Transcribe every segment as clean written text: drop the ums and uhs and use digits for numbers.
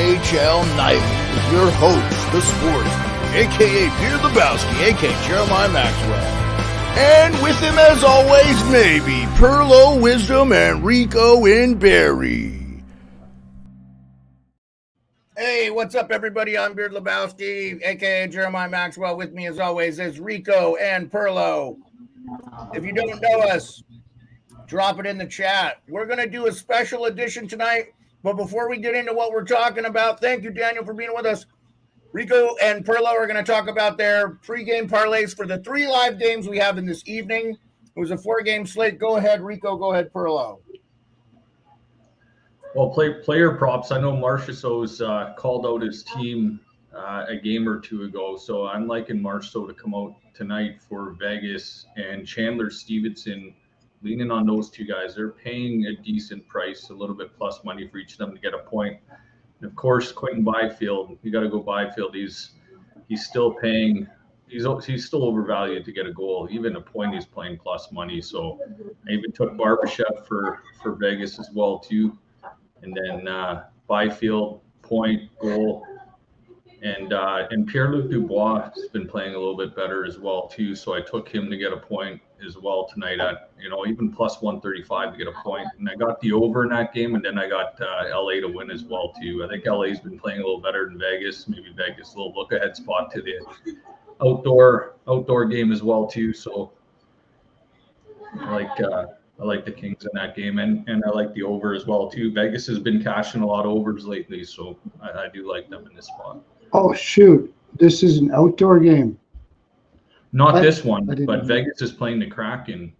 NHL Nightly with your host, the sports, a.k.a. Beard Lebowski, a.k.a. Jeremiah Maxwell. And with him, as always, maybe Perlo, Wisdom, and Rico in Barry. Hey, what's up, everybody? I'm Beard Lebowski, a.k.a. Jeremiah Maxwell. With me, as always, is Rico and Perlo. If you don't know us, drop it in the chat. We're going to do a special edition tonight. But before we get into what we're talking about, thank you, Daniel, for being with us. Rico and Perlo are going to talk about their pregame parlays for the 3 live games we have in this evening. It was a 4-game slate. Go ahead, Rico. Go ahead, Perlo. Well, player props. I know Marchessault's called out his team a game or two ago, so I'm liking Marchessault to come out tonight for Vegas, and Chandler Stevenson, leaning on those two guys. They're paying a decent price, a little bit plus money for each of them to get a point. And of course, Quentin Byfield, you got to go Byfield. He's still paying. He's still overvalued to get a goal. Even a point, he's playing plus money. So I even took Barbashev for Vegas as well too. And then Byfield, point, goal, and Pierre-Luc Dubois has been playing a little bit better as well too. So I took him to get a point as well tonight at even plus 135 to get a point. And I got the over in that game, and then I got LA to win as well too. I think LA's been playing a little better than Vegas. Maybe Vegas a little look ahead spot to the outdoor game as well too. So I like the Kings in that game, and I like the over as well too. Vegas has been cashing a lot of overs lately, so I do like them in this spot. Oh shoot! This is an outdoor game. Not this one, but Vegas is playing the Kraken.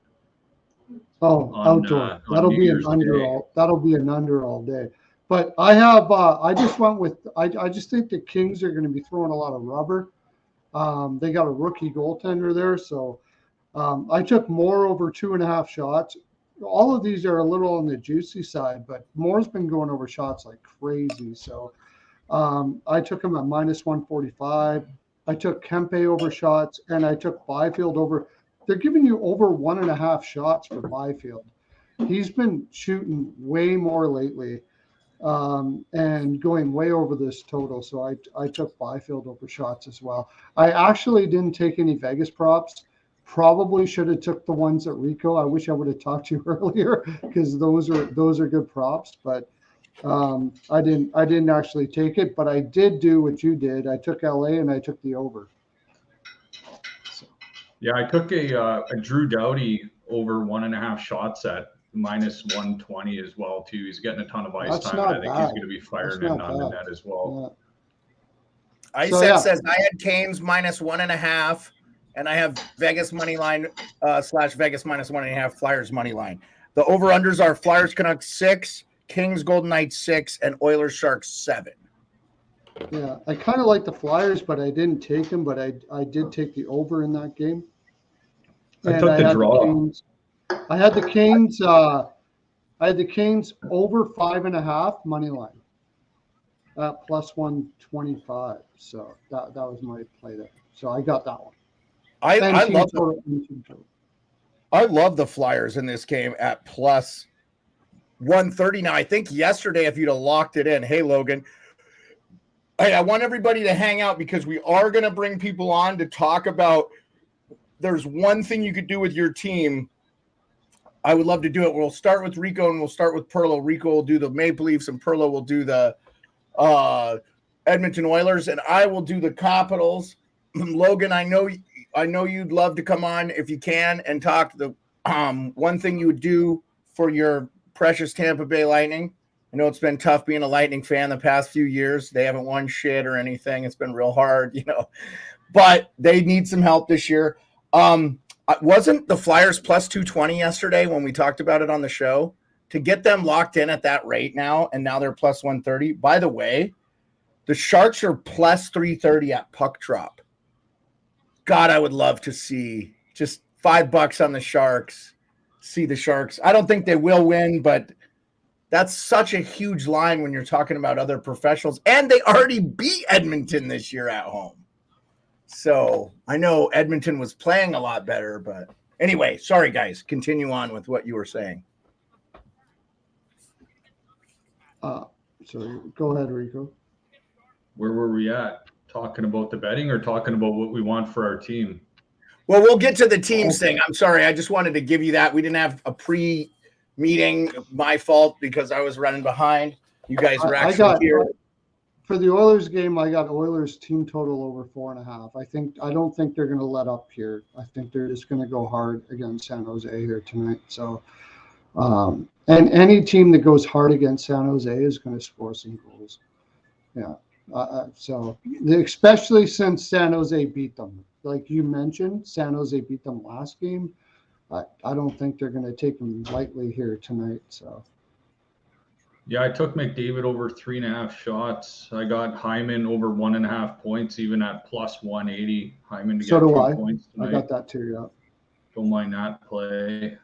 Oh, outdoor. That'll be an under. That'll be an under all day. But I have. I just went with. I just think the Kings are going to be throwing a lot of rubber. They got a rookie goaltender there, so I took more over 2.5 shots. All of these are a little on the juicy side, but Moore's been going over shots like crazy. So I took him at minus 145. I took Kempe over shots, and I took Byfield over. They're giving you over 1.5 shots for Byfield. He's been shooting way more lately and going way over this total. So I took Byfield over shots as well. I actually didn't take any Vegas props. Probably should have took the ones at Rico. I wish I would have talked to you earlier because those are good props, but I didn't actually take it, but I did do what you did. I took LA and I took the over. So. Yeah, I took a Drew Doughty over 1.5 shots at minus 120 as well too. He's getting a ton of ice time, and I think he's going to be firing it on the net as well. Yeah. Says I had Canes minus 1.5, and I have Vegas money line / Vegas minus 1.5, Flyers money line. The over unders are Flyers Canucks 6. Kings Golden Knights 6 and Oilers Sharks 7. Yeah, I kind of like the Flyers, but I didn't take them. But I did take the over in that game. And I took the draw. I had the Canes. I had the Canes over 5.5 money line at plus 125. So that was my play there. So I got that one. I love the Flyers in this game at plus 130. Now, I think yesterday, if you'd have locked it in, hey, Logan, I want everybody to hang out because we are going to bring people on to talk about there's one thing you could do with your team. I would love to do it. We'll start with Rico and we'll start with Perlo. Rico will do the Maple Leafs and Perlo will do the Edmonton Oilers, and I will do the Capitals. Logan, I know you'd love to come on if you can and talk the one thing you would do for your precious Tampa Bay Lightning. I know it's been tough being a Lightning fan the past few years. They haven't won shit or anything. It's been real hard, but they need some help this year. Wasn't the Flyers plus 220 yesterday when we talked about it on the show? To get them locked in at that rate now, and now they're plus 130. By the way, the Sharks are plus 330 at puck drop. God, I would love to see just $5 on the Sharks. See the Sharks. I don't think they will win, but that's such a huge line when you're talking about other professionals. And they already beat Edmonton this year at home. So I know Edmonton was playing a lot better, but anyway, sorry guys, continue on with what you were saying. So go ahead, Rico. where were we at? Talking about the betting or talking about what we want for our team? Well, we'll get to the teams thing. I'm sorry. I just wanted to give you that. We didn't have a pre-meeting. My fault because I was running behind. You guys were actually here. For the Oilers game, I got Oilers team total over 4.5. I don't think they're going to let up here. I think they're just going to go hard against San Jose here tonight. So, and any team that goes hard against San Jose is going to score some goals. Yeah. So especially since San Jose beat them, like you mentioned, San Jose beat them last game. I don't think they're going to take them lightly here tonight. So. Yeah, I took McDavid over 3.5 shots. I got Hyman over 1.5 points, even at plus 180. Hyman to get 2 points tonight. I got that too, yeah. Don't mind that play.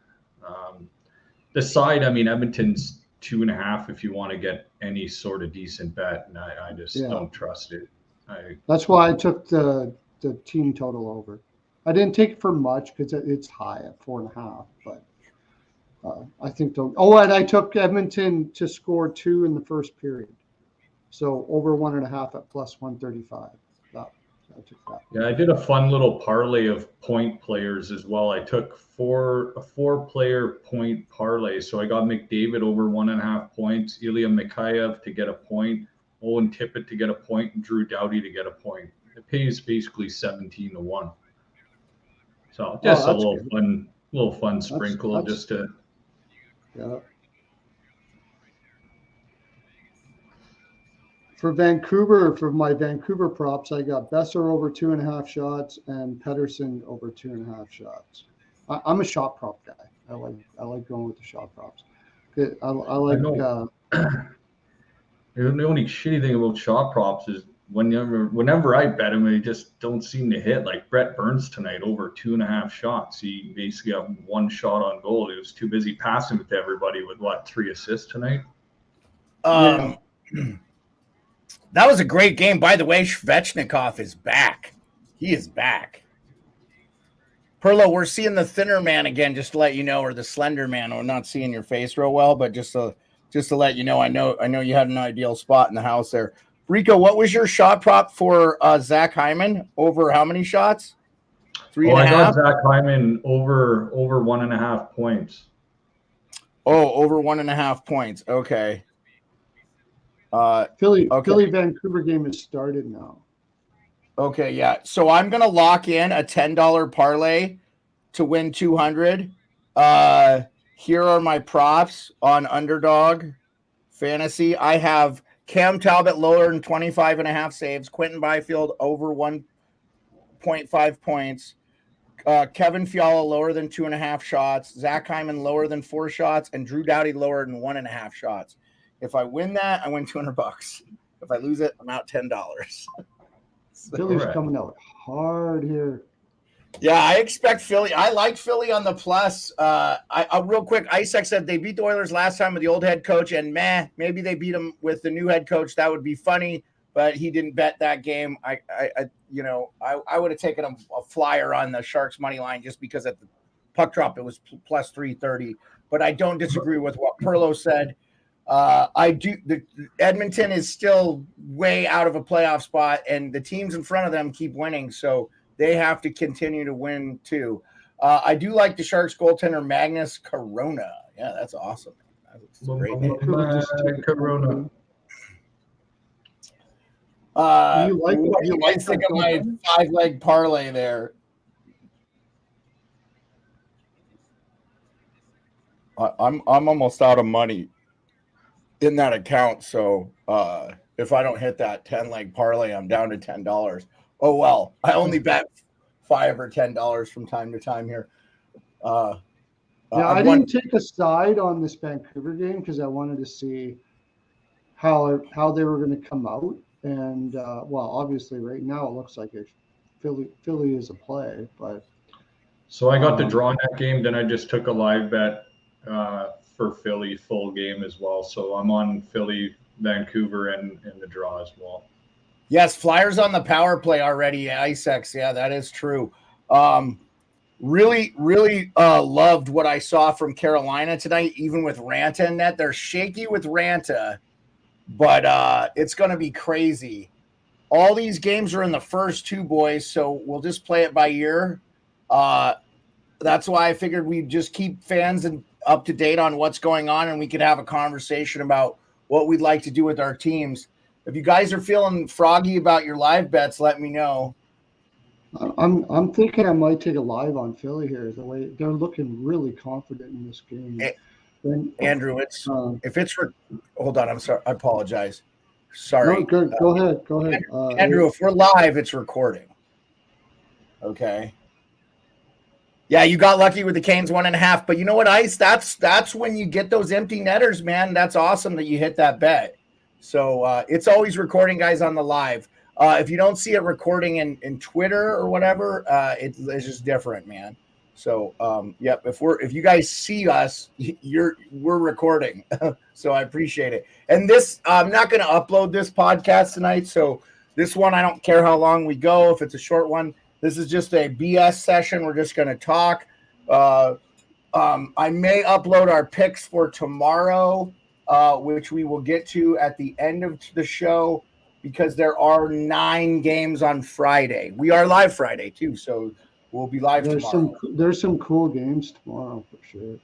The side, I mean, Edmonton's 2.5 if you want to get any sort of decent bet, and I just don't trust it. That's why I took the team total over. I didn't take it for much because it's high at 4.5, but I think they'll. Oh, and I took Edmonton to score 2 in the first period, so over 1.5 at plus 135. I took that. Yeah, I did a fun little parlay of point players as well. I took a 4-player point parlay, so I got McDavid over 1.5 points, Ilya Mikheyev to get a point, Owen Tippett to get a point, and Drew Doughty to get a point. It pays basically 17-1. So just a little fun sprinkle just to. Yeah. For Vancouver, for my Vancouver props, I got Besser over 2.5 shots and Pettersson over 2.5 shots. I'm a shot prop guy. I like going with the shot props. I like. The only shitty thing about shot props is whenever I bet them, they just don't seem to hit. Like Brett Burns tonight, over 2.5 shots. He basically got 1 shot on goal. He was too busy passing to everybody with 3 assists tonight. That was a great game. By the way, Svechnikov is back. He is back. Perlo, we're seeing the thinner man again, just to let you know, or the slender man. We're not seeing your face real well, but just to let you know, I know you had an ideal spot in the house there. Rico, what was your shot prop for Zach Hyman? Over how many shots? 3.5? I got Zach Hyman over 1.5 points. Oh, over 1.5 points. Okay. Philly Vancouver game has started now. Okay, yeah. So I'm gonna lock in a $10 parlay to win 200. Here are my props on Underdog Fantasy. I have Cam Talbot lower than 25.5 saves. Quentin Byfield over 1.5 points. Kevin Fiala lower than 2.5 shots. Zach Hyman lower than 4 shots, and Drew Doughty lower than 1.5 shots. If I win that, I win $200. If I lose it, I'm out $10. Philly's coming out hard here. Yeah, I expect Philly. I like Philly on the plus. I real quick, Isaac said they beat the Oilers last time with the old head coach, and maybe they beat them with the new head coach. That would be funny, but he didn't bet that game. I would have taken a flyer on the Sharks money line just because at the puck drop it was plus 330. But I don't disagree with what Perlo said. Edmonton is still way out of a playoff spot, and the teams in front of them keep winning, so they have to continue to win too. I do like the Sharks goaltender Magnus Corona. Yeah, that's awesome. That's a great name. Corona. What do you guys think of my 5-leg parlay there? I'm almost out of money in that account, so if I don't hit that 10-leg parlay, I'm down to $10. Oh well, I only bet $5 or $10 from time to time here. I didn't take a side on this Vancouver game because I wanted to see how they were going to come out, and obviously right now it looks like Philly is a play, but. So I got the draw in that game. Then I just took a live bet for Philly full game as well. So I'm on Philly, Vancouver, and the draw as well. Yes, Flyers on the power play already. Isex, yeah, that is true. Really loved what I saw from Carolina tonight, even with Ranta in net. They're shaky with Ranta, but it's going to be crazy all these games are in the first two, boys, so we'll just play it by ear. That's why I figured we'd just keep fans up to date on what's going on, and we could have a conversation about what we'd like to do with our teams. If you guys are feeling froggy about your live bets, let me know. I'm thinking I might take a live on Philly here. The way they're looking really confident in this game. Andrew, hold on. I'm sorry. I apologize. Sorry. No, good. Go ahead. Go ahead. Andrew, if we're live, it's recording. Okay. Yeah, you got lucky with the Canes 1.5, but you know what, Ice? That's when you get those empty netters, man. That's awesome that you hit that bet. So it's always recording, guys, on the live. If you don't see it recording in Twitter or whatever, it's just different, man. So yep, if you guys see us, we're recording. So I appreciate it. And this, I'm not going to upload this podcast tonight. So this one, I don't care how long we go. If it's a short one, this is just a BS session. We're just going to talk. I may upload our picks for tomorrow, which we will get to at the end of the show, because there are 9 games on Friday. We are live Friday too, so we'll be live tomorrow. There's some cool games tomorrow for sure.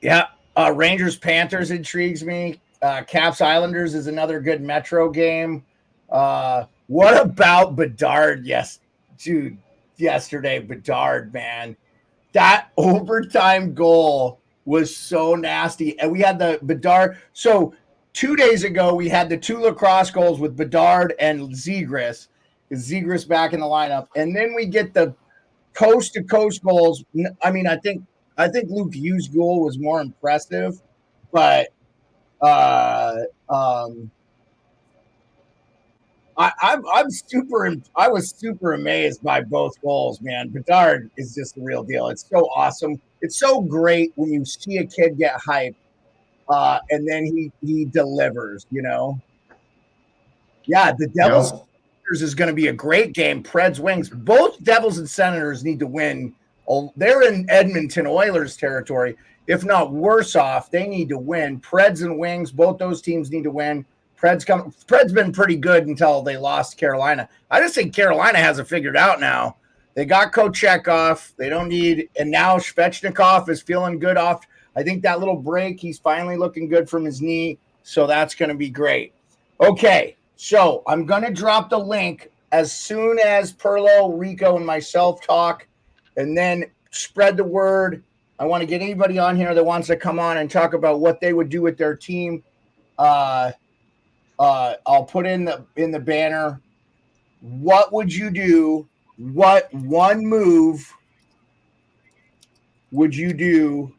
Yeah, Rangers Panthers intrigues me. Caps Islanders is another good Metro game. What about Bedard? Yes, dude. Yesterday, Bedard, man, that overtime goal was so nasty. And we had the Bedard. So 2 days ago, we had the 2 lacrosse goals with Bedard and Zegras. Zegras back in the lineup, and then we get the coast to coast goals. I mean, I think Luke Hughes' goal was more impressive, but I was super amazed by both goals, man. Bedard is just the real deal. It's so awesome. It's so great when you see a kid get hyped, and then he delivers, you know. Yeah, the Devils Senators is going to be a great game. Preds Wings. Both Devils and Senators need to win. They're in Edmonton Oilers territory. If not worse off, they need to win. Preds and Wings, both those teams need to win. Preds been pretty good until they lost Carolina. I just think Carolina has it figured out now. They got Kochetkov. They don't need, and now Svechnikov is feeling good off. I think that little break, he's finally looking good from his knee. So that's going to be great. Okay, so I'm going to drop the link as soon as Perlo, Rico, and myself talk, and then spread the word. I want to get anybody on here that wants to come on and talk about what they would do with their team. I'll put in the banner. What would you do? What one move would you do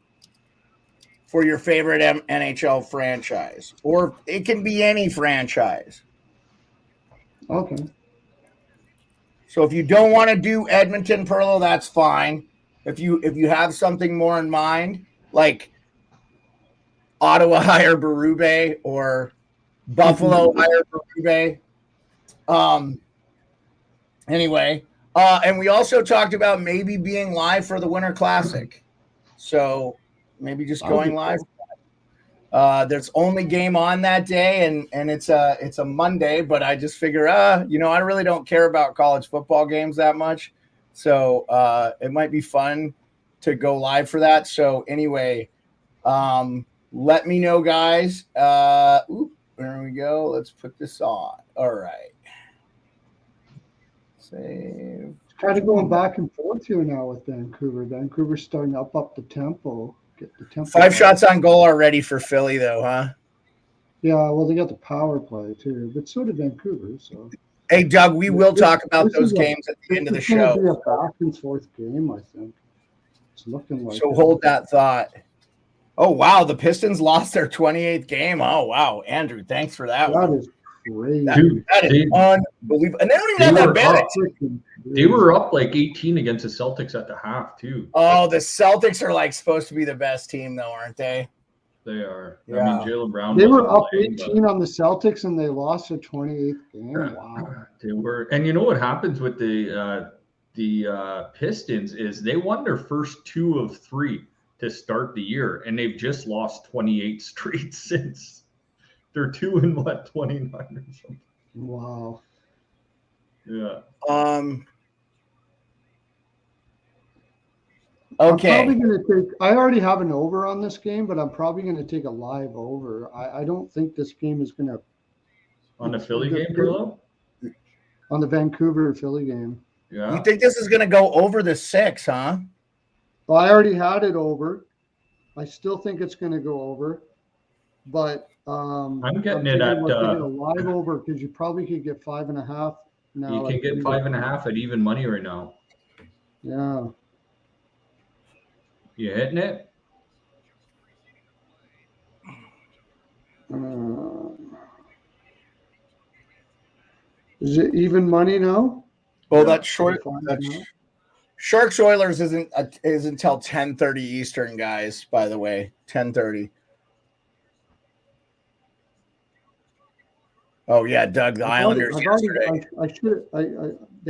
for your favorite NHL franchise? Or it can be any franchise. Okay. So if you don't want to do Edmonton, Perlo, that's fine. If you have something more in mind, like Ottawa hire Berube or Buffalo hire Berube. Anyway, and we also talked about maybe being live for the Winter Classic. So maybe just going live. There's only game on that day, and it's a Monday, but I just figure, I really don't care about college football games that much. So it might be fun to go live for that. So anyway, let me know, guys. There we go. Let's put this on. All right. Save. It's kind of going back and forth here now with Vancouver. Vancouver's starting to up the tempo. Get the tempo 5 shots on goal already for Philly, though, huh? Yeah, well, they got the power play too, but so did Vancouver. So, hey, Doug, we will talk about those games at the end of the show. It's going to be a back and forth game, I think. It's looking like. So hold that thought. Oh wow, the Pistons lost their 28th game. Oh wow, Andrew, thanks for that. That is crazy. That is unbelievable, and they don't even have that bad. They were up like 18 against the Celtics at the half too. Oh, the Celtics are like supposed to be the best team, though, aren't they? They are. Yeah. I mean, Jaylen Brown. They were up 18 on the Celtics, and they lost their 28th game. Wow. They were, and you know what happens with the Pistons is they won their first 2 of 3 to start the year, and they've just lost 28 straight since. They're 2 and 29 or something. Wow. Yeah. Okay. I'm probably going to take. I already have an over on this game, but I'm probably going to take a live over. I don't think this game is going to. On the Philly game, Perlo? On the Vancouver Philly game. Yeah. You think this is going to go over the 6, huh? Well, I already had it over. I still think it's going to go over, but I'm getting it at a live over because you probably could get 5.5 now. You can get 5.5 at even money right now. Yeah. You hitting it? Is it even money now? Well, yeah. That's short. Sharks Oilers is until 10:30 Eastern, guys. By the way, 10:30. Oh yeah, Doug, the Islanders yesterday. I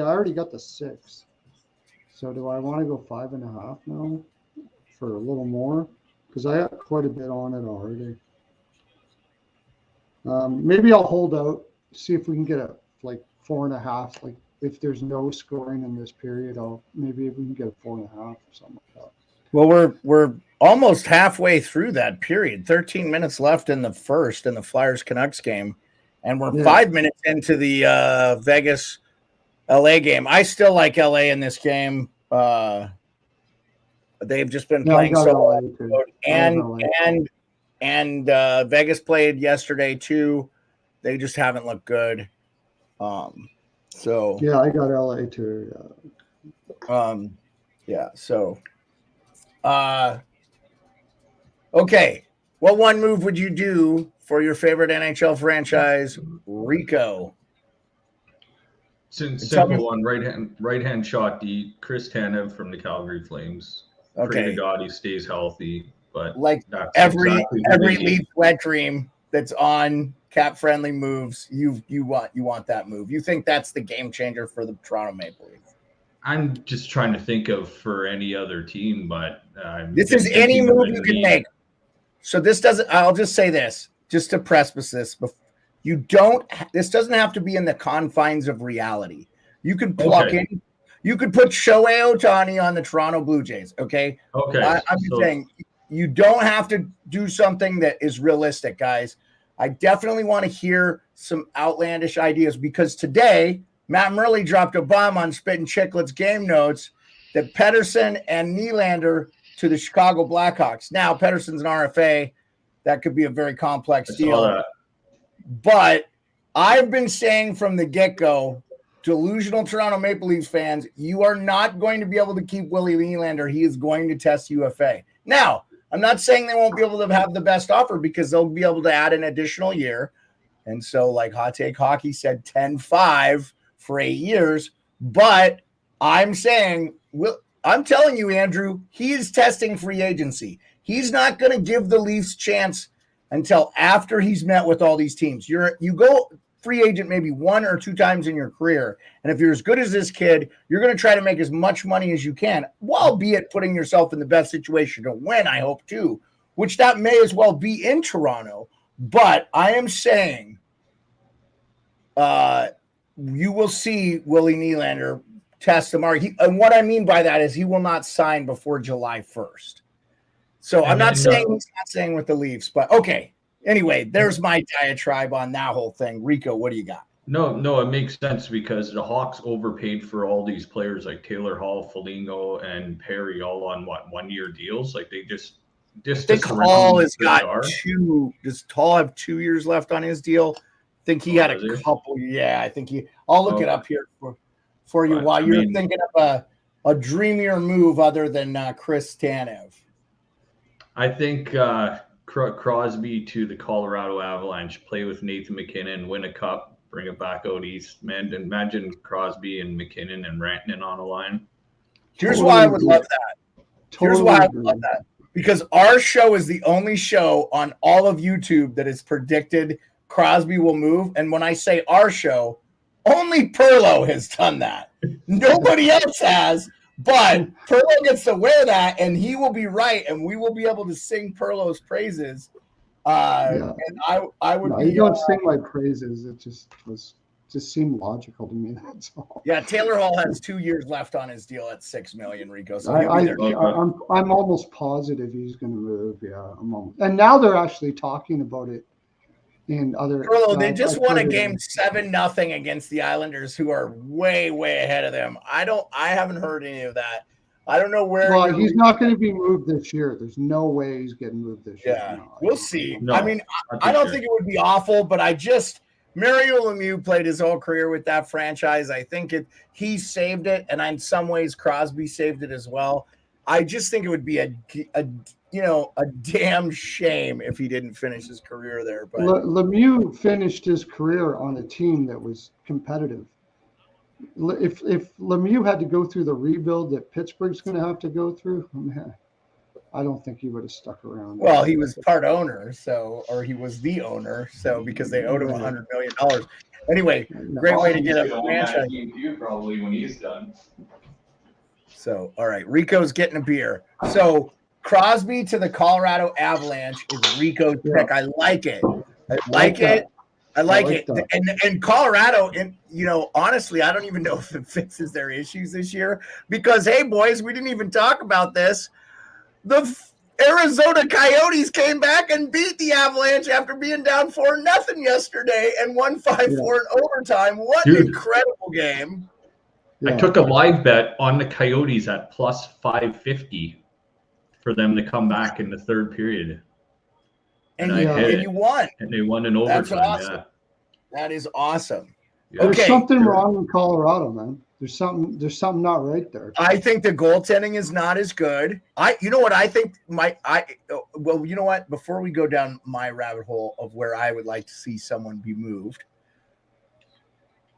already got the 6. So do I want to go 5.5 now for a little more? Because I got quite a bit on it already. Maybe I'll hold out, see if we can get a 4.5. Like if there's no scoring in this period, maybe we can get a 4.5 or something like that. Well, we're almost halfway through that period. 13 minutes left in the first in the Flyers Canucks game, and we're 5 minutes into the Vegas LA game. I still like LA in this game. They've just been playing so well. And Vegas played yesterday too. They just haven't looked good. So yeah, I got LA too. Yeah. So okay. What one move would you do for your favorite NHL franchise, Rico? Simple one, right hand shot deep. Chris Tanev from the Calgary Flames. Okay. Pray to God he stays healthy, but like every Leaf wet dream that's on cap friendly moves, you want that move. You think that's the game changer for the Toronto Maple Leafs? I'm just trying to think of for any other team, but this is any move you can make. So this doesn't. I'll just say this, just to precipice this. This doesn't have to be in the confines of reality. You can pluck in. You could put Shohei Ohtani on the Toronto Blue Jays. Okay. Okay. I'm just saying you don't have to do something that is realistic, guys. I definitely want to hear some outlandish ideas because today Matt Murley dropped a bomb on Spit and Chicklets game notes that Pettersson and Nylander to the Chicago Blackhawks. Now Pettersson's an RFA. That could be a very complex deal. But I've been saying from the get-go, delusional Toronto Maple Leafs fans, you are not going to be able to keep Willie Nylander. He is going to test UFA. Now, I'm not saying they won't be able to have the best offer because they'll be able to add an additional year. And so, like Hot Take Hockey said, 10-5 for 8 years. But I'm saying, I'm telling you, Andrew, he is testing free agency. He's not going to give the Leafs chance until after he's met with all these teams. You go free agent maybe 1 or 2 times in your career. And if you're as good as this kid, you're going to try to make as much money as you can, albeit putting yourself in the best situation to win, I hope too, which that may as well be in Toronto. But I am saying you will see Willie Nylander test the market. And what I mean by that is he will not sign before July 1st. So I'm not saying he's not staying with the Leafs, but okay. Anyway, there's my diatribe on that whole thing. Rico, what do you got? No, it makes sense because the Hawks overpaid for all these players like Taylor Hall, Foligno, and Perry, all on 1-year deals. Like they just I think Hall has got 2. Does Hall have 2 years left on his deal? I think he had a couple. Yeah, I think I'll look it up here for you while you're thinking of a dreamier move other than Chris Tanev. I think Crosby to the Colorado Avalanche, play with Nathan McKinnon, win a cup, bring it back out east. Man, imagine Crosby and McKinnon and Rantanen on a line. Here's why I would love that. Here's why I would love that. Because our show is the only show on all of YouTube that has predicted Crosby will move. And when I say our show, only Perlo has done that. Nobody else has. But Perlo gets to wear that, and he will be right, and we will be able to sing Perlo's praises. And I would. No, you don't sing my praises. It just was just seemed logical to me. That's all. Yeah, Taylor Hall has 2 years left on his deal at $6 million, Rico. So he'll be there. I'm almost positive he's going to move. Yeah, and now they're actually talking about it in other. They just won a game 7-0 against the Islanders, who are way, way ahead of them. I haven't heard any of that. I don't know where. Well, he's not going to be moved this year. There's no way he's getting moved this year. Yeah, we'll see. No, I mean, I don't think it would be awful, but Mario Lemieux played his whole career with that franchise. I think he saved it, and in some ways Crosby saved it as well. I just think it would be a damn shame if he didn't finish his career there. But Lemieux finished his career on a team that was competitive. If Lemieux had to go through the rebuild that Pittsburgh's going to have to go through, man, I don't think he would have stuck around. Well, he was part owner, or he was the owner, because they owed him $100 million. Anyway, great way to get a franchise. Probably when he's done. So, all right, Rico's getting a beer. So, Crosby to the Colorado Avalanche is Rico's pick. I like it. I like it. And Colorado, honestly, I don't even know if it fixes their issues this year because, hey, boys, we didn't even talk about this. The Arizona Coyotes came back and beat the Avalanche after being down 4-0 yesterday and won 5-4 in overtime. What an incredible game. I took a live bet on the Coyotes at plus 550 for them to come back in the third period. And you won. And they won in overtime. That's awesome. Yeah. That is awesome. Yeah. There's something wrong in Colorado, man. There's something not right there. I think the goaltending is not as good. You know what I think well, you know what? Before we go down my rabbit hole of where I would like to see someone be moved,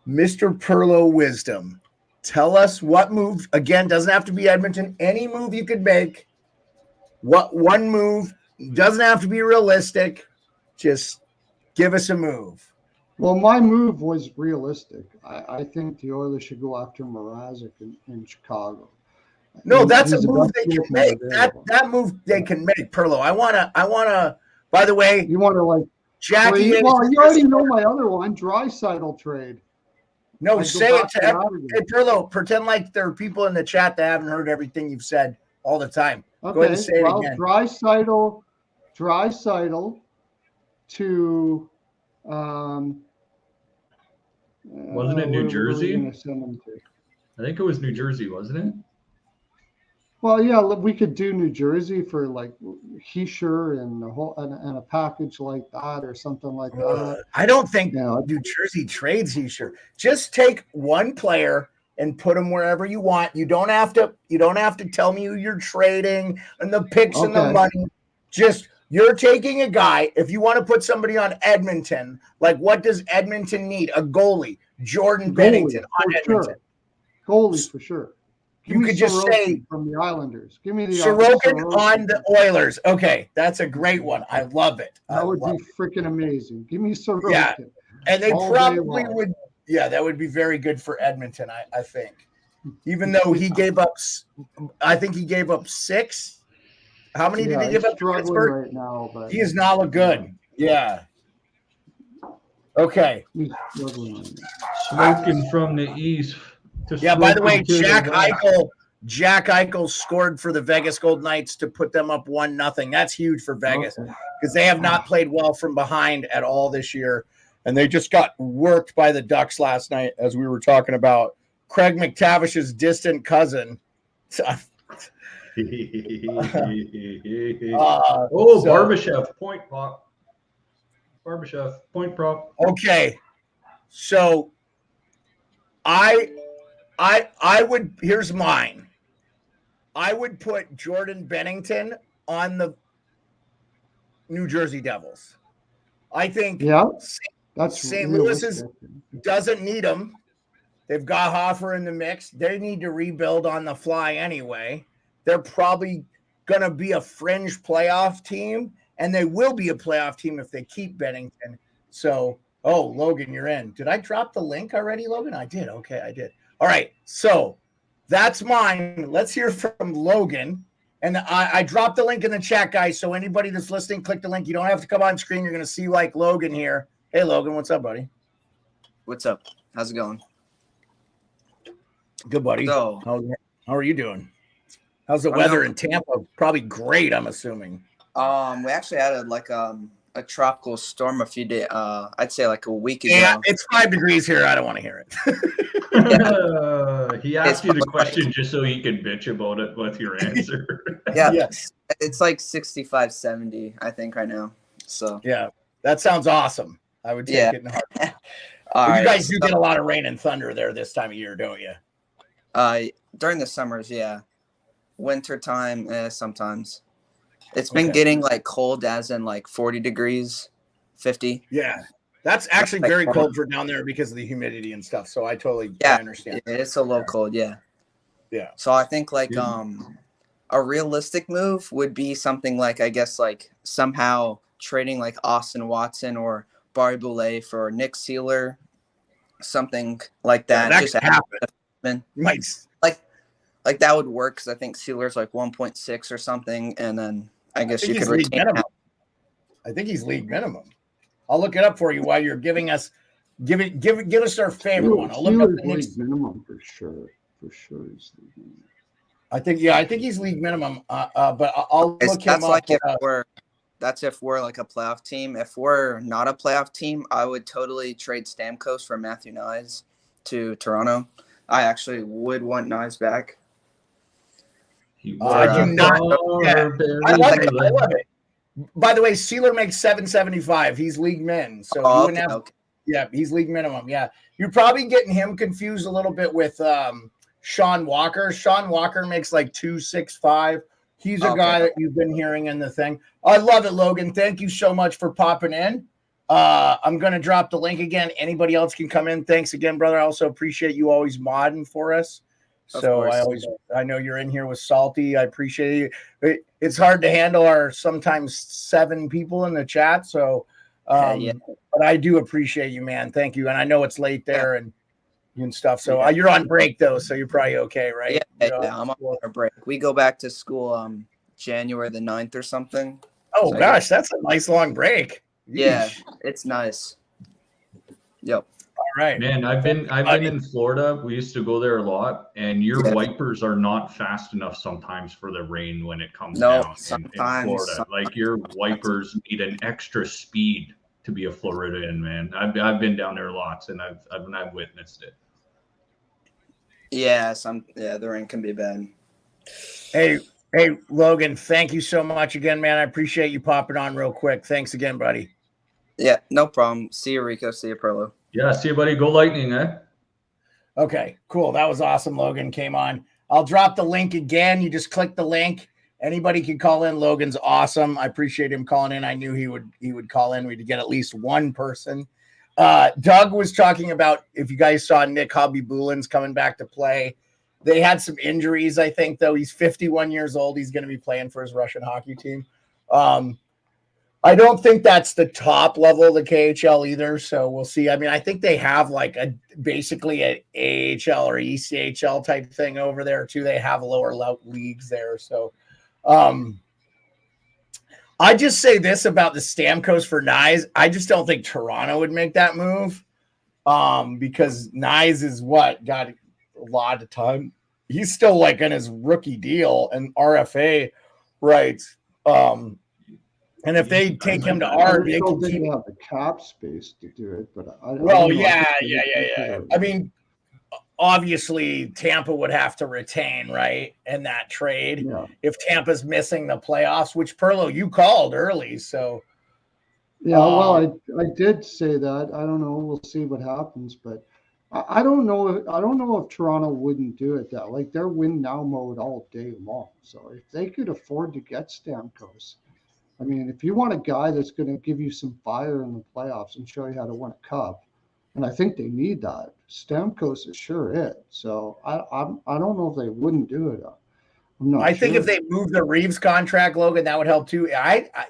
Mr. Perlo Wisdom, tell us what move, again, doesn't have to be Edmonton, any move you could make. What one move, doesn't have to be realistic. Just give us a move. Well, my move was realistic. I think the Oilers should go after Mrazek in Chicago. No, that's a move they can make. That move they can make, Perlo. I wanna. By the way, you want to like Jackie. Well, you already know my other one, Draisaitl trade. No, say it to everyone. Hey, Perlo, pretend like there are people in the chat that haven't heard everything you've said all the time. Okay, go ahead and say it again. Draisaitl to wasn't it New Jersey? I think it was New Jersey, wasn't it? Well, yeah, we could do New Jersey for like Hischier and a package like that or something like that. I don't think New Jersey trades Hischier. Just take one player and put him wherever you want. You don't have to tell me who you're trading and the picks and the money. Just you're taking a guy. If you want to put somebody on Edmonton, like what does Edmonton need? A goalie. Jordan Bennington on Edmonton. Sure. Goalie for sure. You could just say from the Islanders. Give me the Sorokin on the Oilers. Okay, that's a great one. I love it. That would be freaking amazing. Give me Sorokin. Yeah, and they probably would. Yeah, that would be very good for Edmonton. I think, even though he gave up, I think he gave up 6. How many did he give up to Pittsburgh? Right now, but he is not look good. Yeah. Okay. Smoking from the east. By the way, Jack Eichel scored for the Vegas Golden Knights to put them up 1-0. That's huge for Vegas because they have not played well from behind at all this year. And they just got worked by the Ducks last night, as we were talking about. Craig McTavish's distant cousin. Barbashev, point prop. Barbashev, point prop. Okay. So I would, here's mine. I would put Jordan Bennington on the New Jersey Devils. I think that's St. Louis doesn't need him. They've got Hoffer in the mix. They need to rebuild on the fly anyway. They're probably going to be a fringe playoff team, and they will be a playoff team if they keep Bennington. So, Logan, you're in. Did I drop the link already, Logan? I did. Okay, I did. All right, so that's mine. Let's hear from Logan. And I dropped the link in the chat, guys, so anybody that's listening, click the link. You don't have to come on screen. You're going to see like Logan here. Hey, Logan, what's up, buddy? What's up? How's it going? Good, buddy. So, how are you doing? How's the weather in Tampa? Probably great, I'm assuming. we actually had a tropical storm a few days. I'd say like a week ago. Yeah, it's 5 degrees here. I don't want to hear it. He asked you the question just so he could bitch about it with your answer. Yeah, Yes. it's like 65, 70, I think right now. So Yeah, that sounds awesome. I would take it in a heartbeat. All right, you guys do get a lot of rain and thunder there this time of year, don't you? During the summers, yeah. Winter time, sometimes. It's been getting like cold, as in like 40 degrees, 50. Yeah, that's actually very cold for down there because of the humidity and stuff. So I totally understand. It's a little cold, yeah. Yeah. So I think like a realistic move would be something like, I guess, like somehow trading like Austin Watson or Barry Boulay for Nick Seeler, something like that. Yeah, that just could happen. Nice. Like that would work because I think Sealer's like 1.6 or something, and then I guess you could retain him. I think he's league minimum. I'll look it up for you while you're giving us give us our favorite one. I'll look up the league minimum for sure. For sure, he's league minimum. I think he's league minimum. But I'll look him up. Like if we're like a playoff team. If we're not a playoff team, I would totally trade Stamkos for Matthew Nyes to Toronto. I actually would want Nyes back. I do not. I love it. By the way, Sealer makes $775. He's league min, so you wouldn't have. Yeah, he's league minimum. Yeah, you're probably getting him confused a little bit with Sean Walker. Sean Walker makes like $265. He's a guy that you've been hearing in the thing. I love it, Logan. Thank you so much for popping in. I'm going to drop the link again. Anybody else can come in. Thanks again, brother. I also appreciate you always modding for us. So I know you're in here with Salty. I appreciate you. It's hard to handle our sometimes 7 people in the chat. So, but I do appreciate you, man. Thank you. And I know it's late there and stuff. So you're on break though. So you're probably okay, right? Yeah, I'm on a break. We go back to school January the 9th or something. Oh so gosh, that's a nice long break. Yeah, it's nice. Yep. All right, man. I've been in Florida. We used to go there a lot, and your wipers are not fast enough sometimes for the rain when it comes down in Florida. Like your wipers need an extra speed to be a Floridian, man. I've been down there lots, and I've witnessed it. Yeah, the rain can be bad. Hey, Logan, thank you so much again, man. I appreciate you popping on real quick. Thanks again, buddy. Yeah, no problem. See you, Rico. See you, Perlo. Yeah, see you, buddy. Go Lightning, eh? Okay, cool. That was awesome. Logan came on. I'll drop the link again. You just click the link. Anybody can call in. Logan's awesome. I appreciate him calling in. I knew he would call in. We'd get at least one person. Doug was talking about if you guys saw Nick Hobby-Boulin's coming back to play. They had some injuries, I think, though. He's 51 years old. He's going to be playing for his Russian hockey team. I don't think that's the top level of the KHL either, so we'll see. I mean, I think they have like basically an AHL or ECHL type thing over there too. They have lower leagues there, so I just say this about the Stamkos for Nyes. I just don't think Toronto would make that move because Nyes is got a lot of time. He's still like in his rookie deal and RFA rights. And if they take him to Ard, they can keep have the cap space to do it. But yeah. I mean, obviously Tampa would have to retain, right, in that trade if Tampa's missing the playoffs, which Perlo you called early. So I did say that. I don't know. We'll see what happens, but I don't know. I don't know if Toronto wouldn't do it. That like they're win now mode all day long. So if they could afford to get Stamkos. I mean, if you want a guy that's going to give you some fire in the playoffs and show you how to win a cup, and I think they need that, Stamkos is sure it. So I don't know if they wouldn't do it. I'm not. I think if they move the Reeves contract, Logan, that would help too.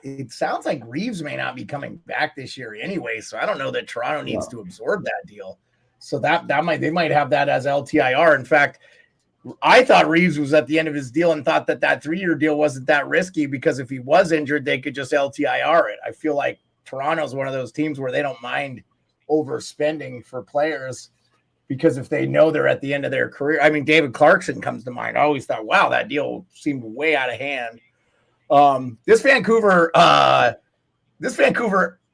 It sounds like Reeves may not be coming back this year anyway, so I don't know that Toronto needs to absorb that deal. So they might have that as LTIR. In fact, I thought Reeves was at the end of his deal and thought that 3-year deal wasn't that risky because if he was injured, they could just LTIR it. I feel like Toronto's one of those teams where they don't mind overspending for players. because if they know they're at the end of their career, I mean, David Clarkson comes to mind. I always thought, wow, that deal seemed way out of hand. This Vancouver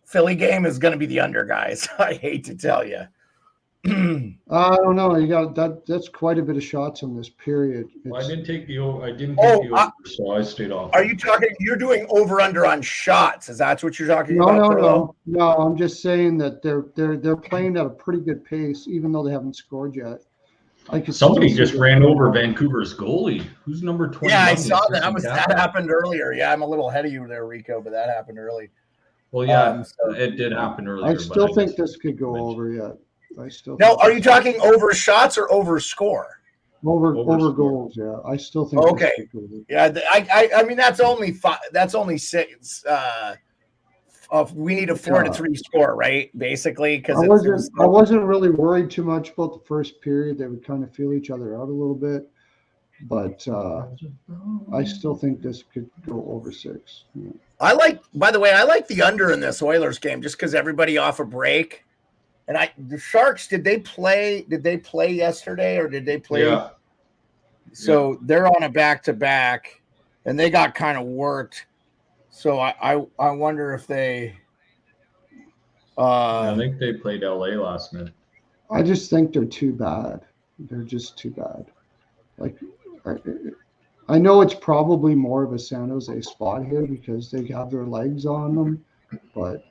Philly game is going to be the under, guys. I hate to tell you. I don't know. You got that. That's quite a bit of shots in this period. Well, I didn't take the over, so I stayed off. Are you talking? You're doing over under on shots? Is that what you're talking about? No. I'm just saying that they're playing at a pretty good pace, even though they haven't scored yet. Somebody just ran over Vancouver's goalie. Who's number 20? Yeah, I saw that. That happened earlier. Yeah, I'm a little ahead of you there, Rico, but that happened early. Well, yeah, it did happen earlier. I still think this could go over yet. Now, are you talking over shots or over score? Over goals, yeah. I still think. Okay. Yeah, I mean that's only 5. That's only 6. We need a 4-3 score, right? Basically, because I wasn't really worried too much about the first period. They would kind of feel each other out a little bit, but I still think this could go over 6. Yeah. By the way, I like the under in this Oilers game just because everybody off a break. And the Sharks, did they play yesterday or did they play? Yeah. So they're on a back-to-back and they got kind of worked. So I wonder if they I think they played LA last night. I just think they're too bad. They're just too bad. Like I know it's probably more of a San Jose spot here because they have their legs on them, but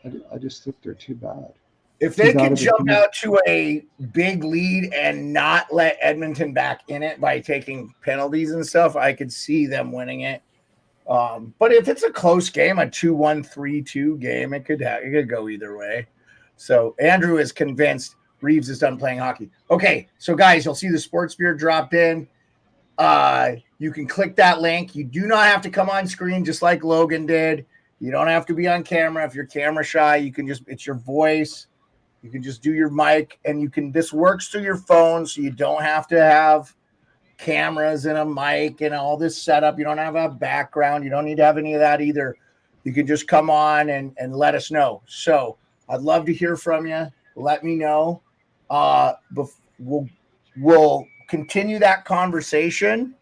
I just think they're too bad. If they can jump out to a big lead and not let Edmonton back in it by taking penalties and stuff, I could see them winning it. But if it's a close game, a 2-1, 3-2 game, it could go either way. So Andrew is convinced Reeves is done playing hockey. Okay, so guys, you'll see the Sports Beer dropped in. You can click that link. You do not have to come on screen just like Logan did. You don't have to be on camera. If you're camera shy, you can it's your voice. You can just do your mic, and this works through your phone, so you don't have to have cameras and a mic and all this setup. You don't have a background. You don't need to have any of that either. You can just come on and let us know. So I'd love to hear from you. Let me know. We'll continue that conversation.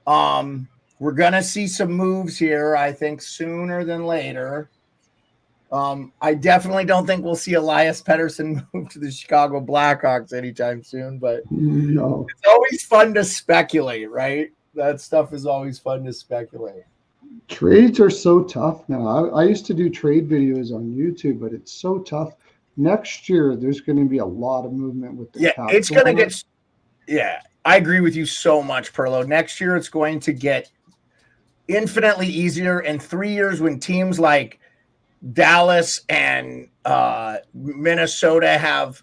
We're going to see some moves here, I think, sooner than later. I definitely don't think we'll see Elias Pettersson move to the Chicago Blackhawks anytime soon, but no. It's always fun to speculate, right? That stuff is always fun to speculate. Trades are so tough now. I used to do trade videos on YouTube, but it's so tough. Next year, there's going to be a lot of movement with the cap. It's going to get – yeah, I agree with you so much, Perlo. Next year, it's going to get infinitely easier. In 3 years, when teams like Dallas and Minnesota have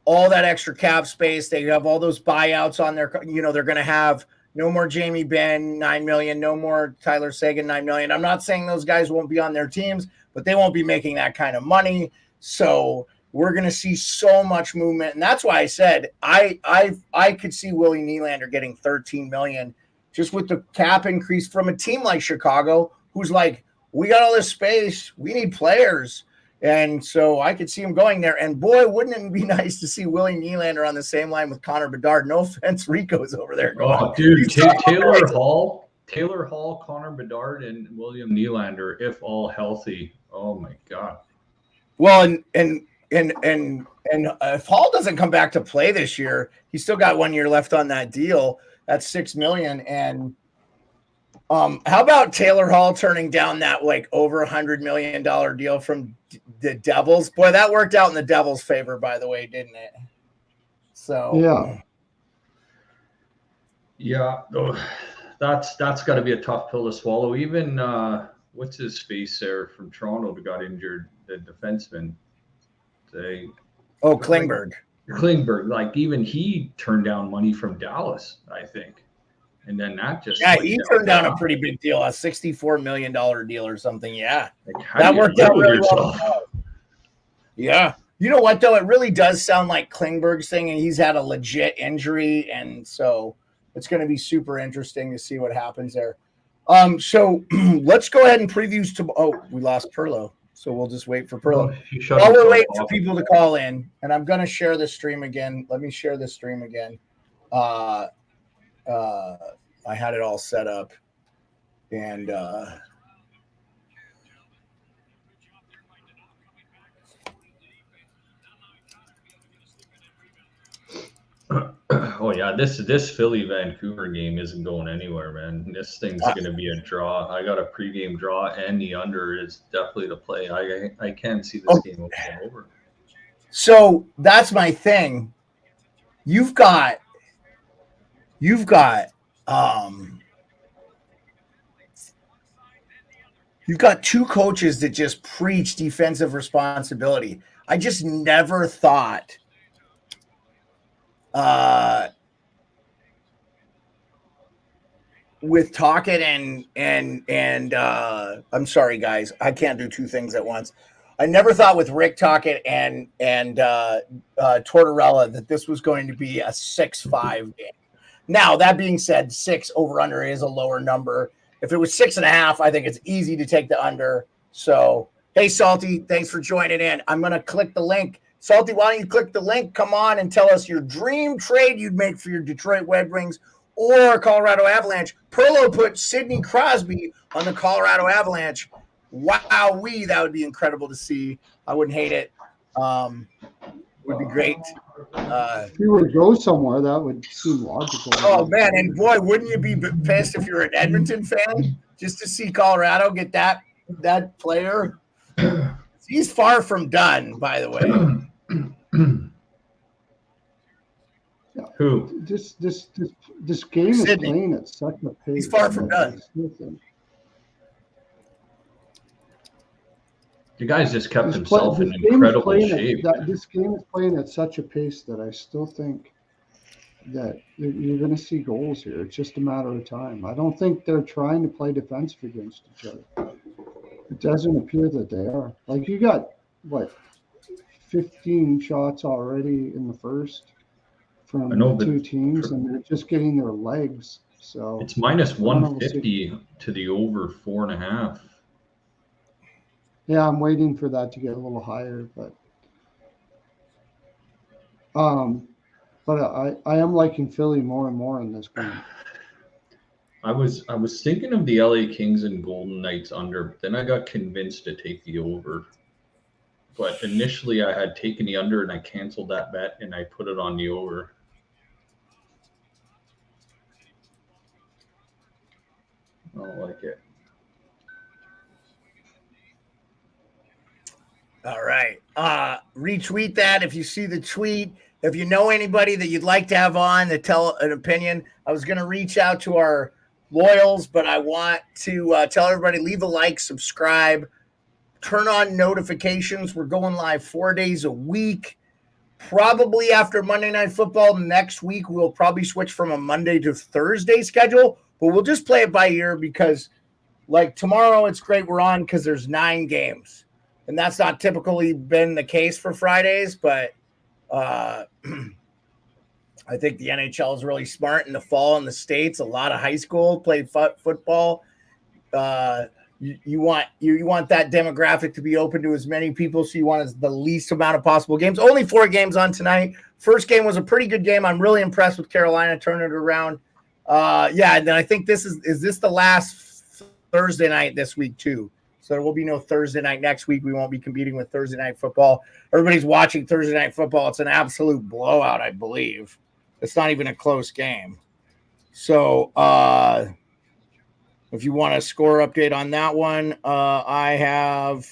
all that extra cap space, they have all those buyouts on their – they're going to have no more Jamie Benn, $9 million, no more Tyler Seguin, $9 million. I'm not saying those guys won't be on their teams, but they won't be making that kind of money. So we're going to see so much movement. And that's why I said I could see Willie Nylander getting $13 million just with the cap increase from a team like Chicago, who's like, we got all this space. We need players. And so I could see him going there. And boy, wouldn't it be nice to see Willie Nylander on the same line with Connor Bedard? No offense, Rico's over there going. Oh, dude, Taylor Hall, Connor Bedard, and William Nylander, if all healthy. Oh my God. Well, and if Hall doesn't come back to play this year, he's still got 1 year left on that deal. That's $6 million. And how about Taylor Hall turning down that like over $100 million deal from the Devils? Boy, that worked out in the Devils' favor, by the way, didn't it? So yeah, that's got to be a tough pill to swallow. Even what's his face there from Toronto that got injured, the defenseman. Klingberg. Klingberg, like even he turned down money from Dallas, I think. And then that just he turned down a pretty big deal, a $64 million deal or something. Yeah, like, that worked out really well. Yeah, you know what though? It really does sound like Klingberg's thing, and he's had a legit injury, and so it's going to be super interesting to see what happens there. So let's go ahead and preview. We lost Perlo. So we'll just wait for Perlo. Shut While we're himself waiting for off. people to call in, and I'm going to share the stream again. Let me share the stream again. I had it all set up. And oh yeah, this Philly Vancouver game isn't going anywhere, man. This thing's gonna be a draw. I got a pregame draw, and the under is definitely the play. I can't see this game going over. So that's my thing. You've got two coaches that just preach defensive responsibility. I just never thought with Tocchet and I'm sorry guys, I can't do two things at once. I never thought with Rick Tocchet and Tortorella that this was going to be a 6-5 game. Now, that being said, 6 over under is a lower number. If it was 6.5, I think it's easy to take the under. So, hey, Salty, thanks for joining in. I'm going to click the link. Salty, why don't you click the link? Come on and tell us your dream trade you'd make for your Detroit Red Wings or Colorado Avalanche. Perlo put Sidney Crosby on the Colorado Avalanche. Wow-wee, that would be incredible to see. I wouldn't hate it. Would be great. If you were to go somewhere, that would seem logical. Oh, man, and boy, wouldn't you be pissed if you're an Edmonton fan just to see Colorado get that player? He's far from done, by the way. Who? This game is Sidney. playing at such a pace. He's far from done. The guy's just kept himself in incredible shape. This game is playing at such a pace that I still think that you're going to see goals here. It's just a matter of time. I don't think they're trying to play defensive against each other. It doesn't appear that they are. Like, you got, 15 shots already in the first from the two teams, and they're just getting their legs. So it's minus 150 to the over 4.5. Yeah, I'm waiting for that to get a little higher, but I am liking Philly more and more in this game. I was thinking of the LA Kings and Golden Knights under, but then I got convinced to take the over. But initially I had taken the under and I canceled that bet and I put it on the over. I don't like it. All right. Retweet that if you see the tweet. If you know anybody that you'd like to have on to tell an opinion. I was going to reach out to our loyals, but I want to tell everybody, leave a like, subscribe, turn on notifications. We're going live 4 days a week. Probably after Monday Night Football next week, we'll probably switch from a Monday to Thursday schedule, but we'll just play it by ear because, like, tomorrow it's great we're on because there's 9 games. And that's not typically been the case for Fridays, but I think the NHL is really smart in the fall in the States. A lot of high school play football. You want that demographic to be open to as many people, so you want the least amount of possible games. Only 4 games on tonight. First game was a pretty good game. I'm really impressed with Carolina turning it around. Yeah, and then I think is this the last Thursday night this week too? So there will be no Thursday night next week. We won't be competing with Thursday night football. Everybody's watching Thursday night football. It's an absolute blowout, I believe. It's not even a close game. So if you want a score update on that one, I have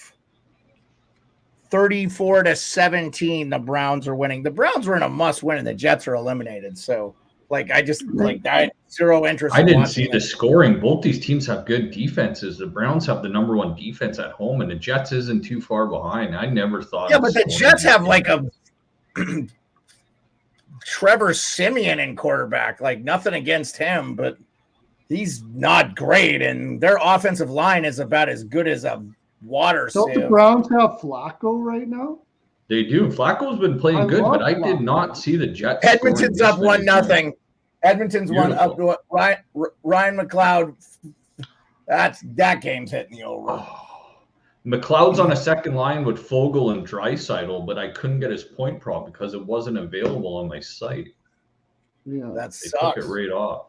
34-17. The Browns are winning. The Browns were in a must win, and the Jets are eliminated. So, I zero interest. I didn't see the scoring. Both these teams have good defenses. The Browns have the number 1 defense at home, and the Jets isn't too far behind. I never thought. Yeah, but the Jets have like a Trevor Siemian in quarterback. Like, nothing against him, but he's not great, and their offensive line is about as good as a water sieve. Don't the Browns have Flacco right now? They do. Flacco's been playing good, but I did not see the Jets. Edmonton's up 1-0. Edmonton's won up to Ryan McLeod. That game's hitting the over. McLeod's on a second line with Fogle and Draisaitl, but I couldn't get his point prop because it wasn't available on my site. Yeah. That They sucks. took it right off.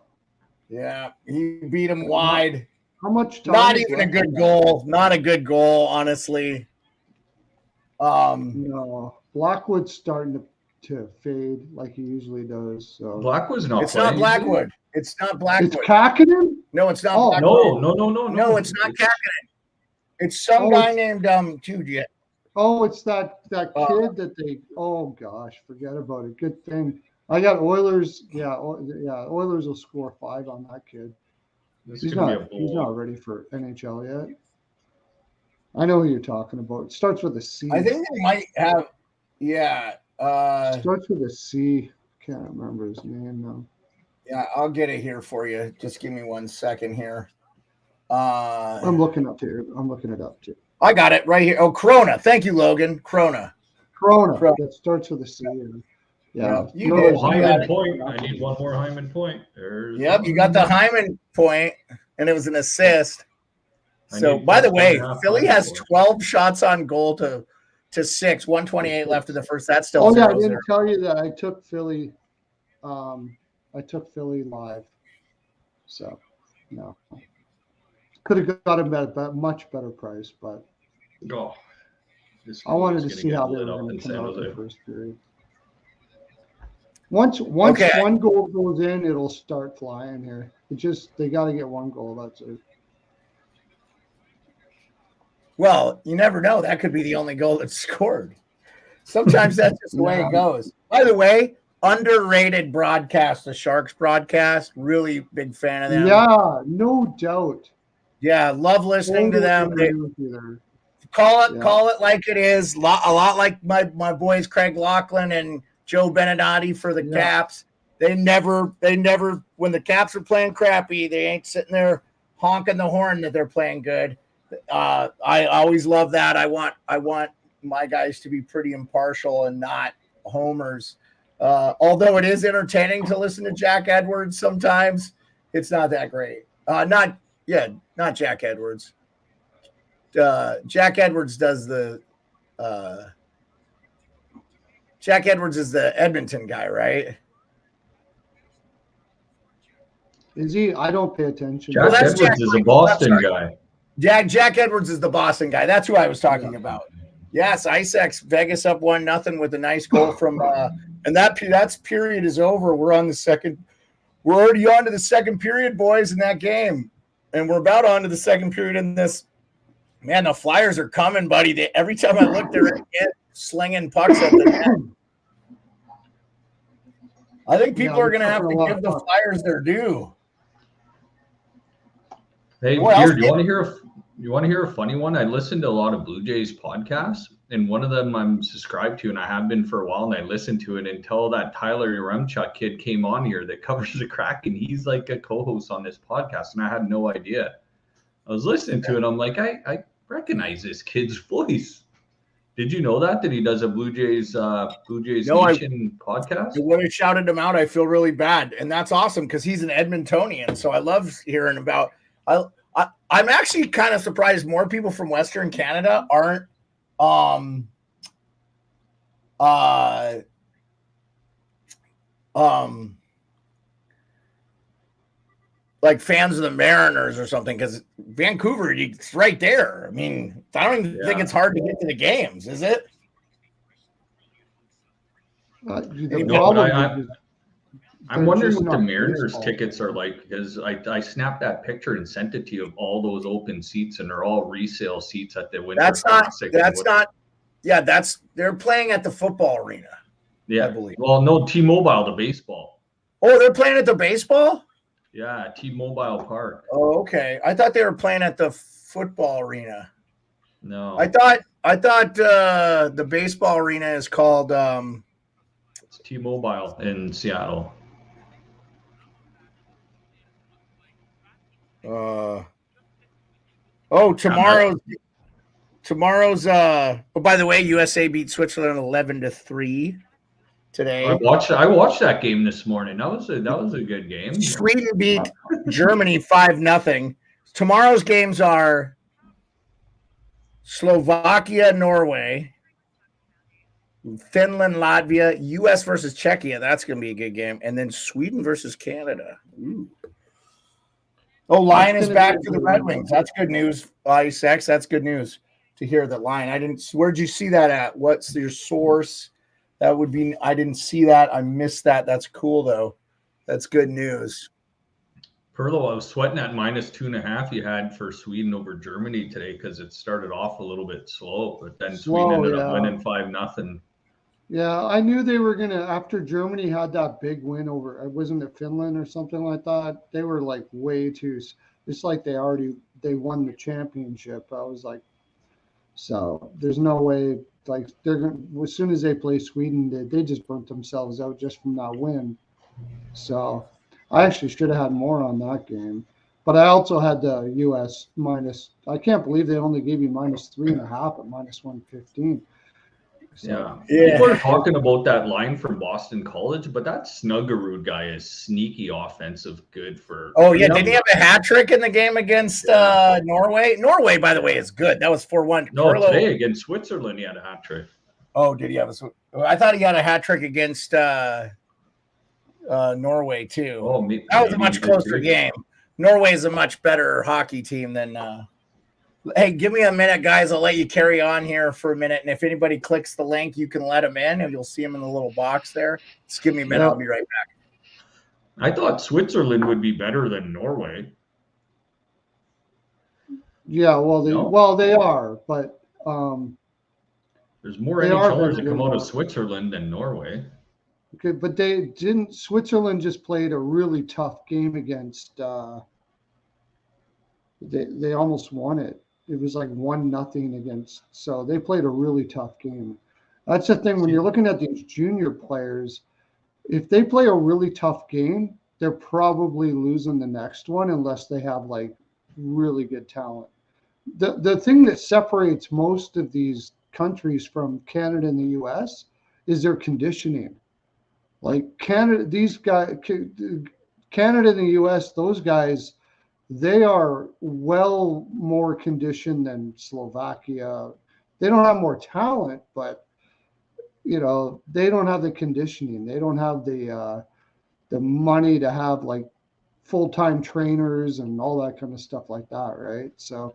Yeah, he beat him wide. How much time? Not even a good goal. Not a good goal, honestly. No, Blackwood's starting to fade like he usually does. So Blackwood's not It's playing. not Blackwood. It's not Blackwood. it's Kakinen. No, it's not Oh, Blackwood. No, It's not Kakinen. It's some guy named Jude. Oh, it's that kid that they. Oh gosh, forget about it. Good thing I got Oilers. Yeah, Oilers will score 5 on that kid. He's not ready for NHL yet. I know who you're talking about. It starts with a C. I think they might have. Yeah. Starts with a C. Can't remember his name though. Yeah, I'll get it here for you. Just give me 1 second here. I'm looking it up too. I got it right here. Oh, Corona. Thank you, Logan. Corona. That starts with a C. Yeah. You did. Hyman point. I need one more Hyman point. Yep, you got the Hyman point, and it was an assist. So, by the way, Philly has 12 shots on goal to 6, 128 left in the first. That's still 0-0. I didn't tell you that I took Philly. I took Philly live. So, no. Could have got him at a much better price, but I wanted to see how they were going to come out in the first period. Once one goal goes in, it'll start flying here. They got to get one goal. That's it. Well, you never know. That could be the only goal that's scored. Sometimes that's just the way it goes. By the way, underrated broadcast, the Sharks broadcast. Really big fan of them. Yeah, no doubt. Yeah, love listening to them. Call it like it is. A lot like my boys Craig Laughlin and Joe Beninati for the Caps. They never when the Caps are playing crappy, they ain't sitting there honking the horn that they're playing good. I always love that. I want my guys to be pretty impartial and not homers. Although it is entertaining to listen to Jack Edwards sometimes, it's not that great. Not Jack Edwards. Jack Edwards does the Jack Edwards is the Edmonton guy, right? Is he? I don't pay attention. Jack Edwards is a Boston guy. Jack Edwards is the Boston guy. That's who I was talking about. Yes, Isaacs Vegas up 1-0 with a nice goal from and that period is over. We're on the second. We're already on to the second period, boys, in that game. And we're about on to the second period in this. Man, the Flyers are coming, buddy. Every time I look, they're slinging pucks at the net. I think people are going to have to give the Flyers their due. Hey, here, do you want to hear a funny one? I listen to a lot of Blue Jays podcasts, and one of them I'm subscribed to, and I have been for a while, and I listened to it until that Tyler Yaremchuk kid came on here that covers the Kraken. He's like a co-host on this podcast, and I had no idea. I was listening to it, I'm like, I recognize this kid's voice. Did you know that he does a Blue Jays Nation podcast? When I shouted him out, I feel really bad, and that's awesome because he's an Edmontonian, so I love hearing about. I'm actually kind of surprised more people from Western Canada aren't like fans of the Mariners or something, because Vancouver, it's right there. I mean, I don't even think it's hard to get to the games, is it? I'm wondering what the Mariners tickets are like, because I snapped that picture and sent it to you of all those open seats, and they're all resale seats at the Winter Classic. They're playing at the football arena. Yeah, I believe. Well, no, T-Mobile, the baseball. Oh, they're playing at the baseball? Yeah, T-Mobile Park. Oh, okay. I thought they were playing at the football arena. No. I thought the baseball arena is called it's T-Mobile in Seattle. Tomorrow's by the way, USA beat Switzerland 11-3 today. I watched that game this morning. That was a good game. Sweden beat Germany 5-0. Tomorrow's games are Slovakia, Norway, Finland, Latvia, U.S. versus Czechia. That's going to be a good game. And then Sweden versus Canada. Ooh. Oh, Lion is back to the Red Wings. That's good news. Ice X, that's good news to hear that Lion. I didn't. Where'd you see that at? What's your source? That would be. I didn't see that. I missed that. That's cool though. That's good news. Perlo, I was sweating at -2.5 you had for Sweden over Germany today because it started off a little bit slow, but then Sweden ended up winning 5-0. Yeah, I knew they were gonna after Germany had that big win over, wasn't it Finland or something like that? They were like way too. It's like they won the championship. I was like, so there's no way. Like they're gonna as soon as they play Sweden, they just burnt themselves out just from that win. So I actually should have had more on that game, but I also had the U.S. minus. I can't believe they only gave you -3.5 at -115. So, people are talking about that line from Boston College, but that Snuggerud guy is sneaky offensive good for. Oh yeah, didn't he have a hat trick in the game against Norway? Norway, by the way, is good. That was 4-1. No, today against Switzerland, he had a hat trick. Oh, did he have a? I thought he had a hat trick against Norway too. Oh, that was a much closer game. Norway is a much better hockey team than. Hey, give me a minute, guys. I'll let you carry on here for a minute. And if anybody clicks the link, you can let them in and you'll see them in the little box there. Just give me a minute. I'll be right back. I thought Switzerland would be better than Norway. Yeah, well, they are, but there's more NHLers that come out of Switzerland than Norway. Okay, but they didn't. Switzerland just played a really tough game against. They almost won it. It was like 1-0 against. So they played a really tough game. That's the thing when you're looking at these junior players. If they play a really tough game, they're probably losing the next one unless they have like really good talent. The thing that separates most of these countries from Canada and the U.S. is their conditioning. Like Canada, these guys, Canada and the U.S., those guys, they are well more conditioned than Slovakia. They don't have more talent, but they don't have the conditioning. They don't have the money to have like full-time trainers and all that kind of stuff like that, right? So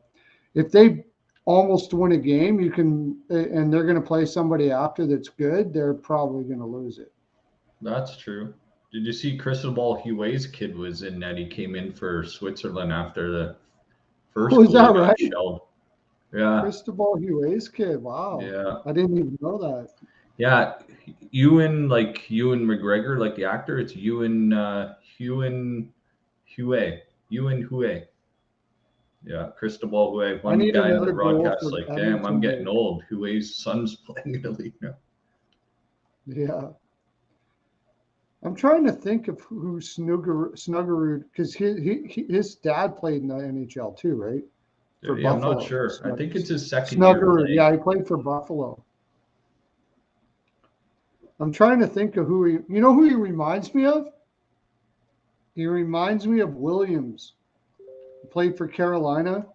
if they almost win a game, and they're going to play somebody after that's good, they're probably going to lose it. That's true. Did you see Cristobal Huey's kid was in net? He came in for Switzerland after the first goal. Was that right? Shelled. Yeah. Cristobal Huey's kid. Wow. Yeah. I didn't even know that. Yeah. Ewan McGregor, like the actor, it's Ewan Huey. Yeah, Cristobal Huey. One guy in the broadcast like, damn, I'm getting old. Huey's son's playing in the league now. Yeah. I'm trying to think of who Snuggerud, because his dad played in the NHL too, right? For Buffalo. I'm not sure. I think it's his second Snuggerud, yeah, he played for Buffalo. I'm trying to think of who who he reminds me of? He reminds me of Williams. He played for Carolina.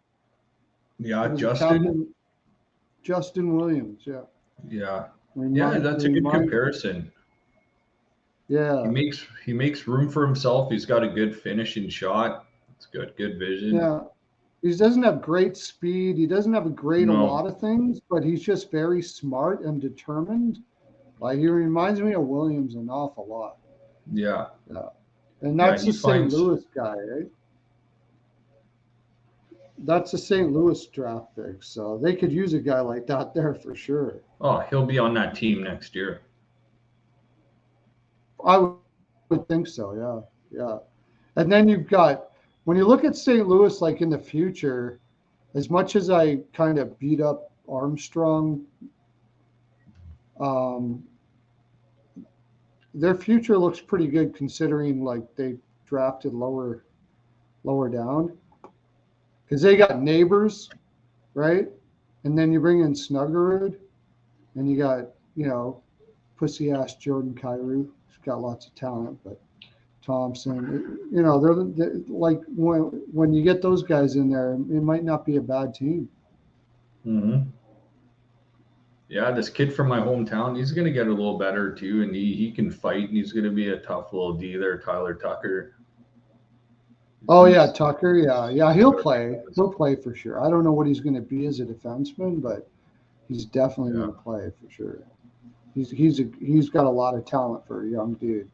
Yeah, Justin Williams, yeah. Yeah. Yeah, that's a good comparison. Yeah. He makes room for himself. He's got a good finishing shot. It's good vision. Yeah. He doesn't have great speed. He doesn't have a lot of things, but he's just very smart and determined. Like he reminds me of Williams an awful lot. Yeah. Yeah. And that's the St. Louis guy, right? That's a St. Louis draft pick. So they could use a guy like that there for sure. Oh, he'll be on that team next year. I would think so, yeah. And then you've got, when you look at St. Louis, like in the future, as much as I kind of beat up Armstrong, their future looks pretty good considering like they drafted lower down. Because they got Neighbors, right? And then you bring in Snuggerud, and you got, pussy-ass Jordan Kyrou. Got lots of talent, but Thompson, they're like when you get those guys in there, it might not be a bad team. Mm-hmm. Yeah, this kid from my hometown, he's going to get a little better too, and he can fight, and he's going to be a tough little D there, Tyler Tucker. Oh yeah, Tucker. Yeah, he'll play. He'll play for sure. I don't know what he's going to be as a defenseman, but he's definitely going to play for sure. He's got a lot of talent for a young dude.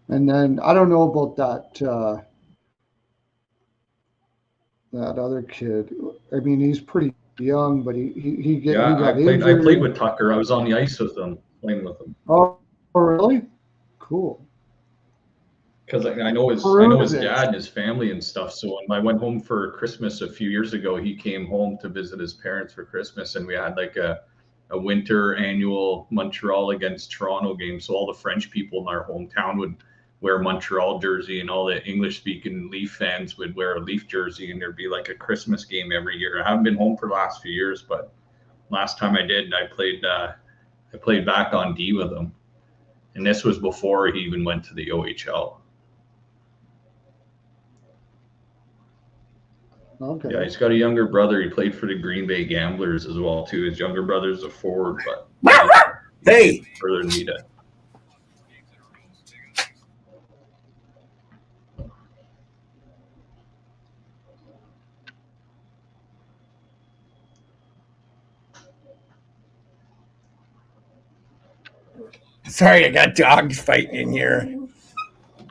And then I don't know about that other kid. I mean, he's pretty young, but he got injured. I played with Tucker. I was on the ice with him, playing with him. Oh, really? Cool. Because I know his dad and his family and stuff. So when I went home for Christmas a few years ago, he came home to visit his parents for Christmas, and we had like a winter annual Montreal against Toronto game. So all the French people in our hometown would wear Montreal jersey, and all the English speaking Leaf fans would wear a Leaf jersey, and there'd be like a Christmas game every year. I haven't been home for the last few years, but last time I did, I played back on D with him. And this was before he even went to the OHL. Okay. Yeah, he's got a younger brother. He played for the Green Bay Gamblers as well too. His younger brother's a forward, but hey, further than me to. sorry, I got dogs fighting in here.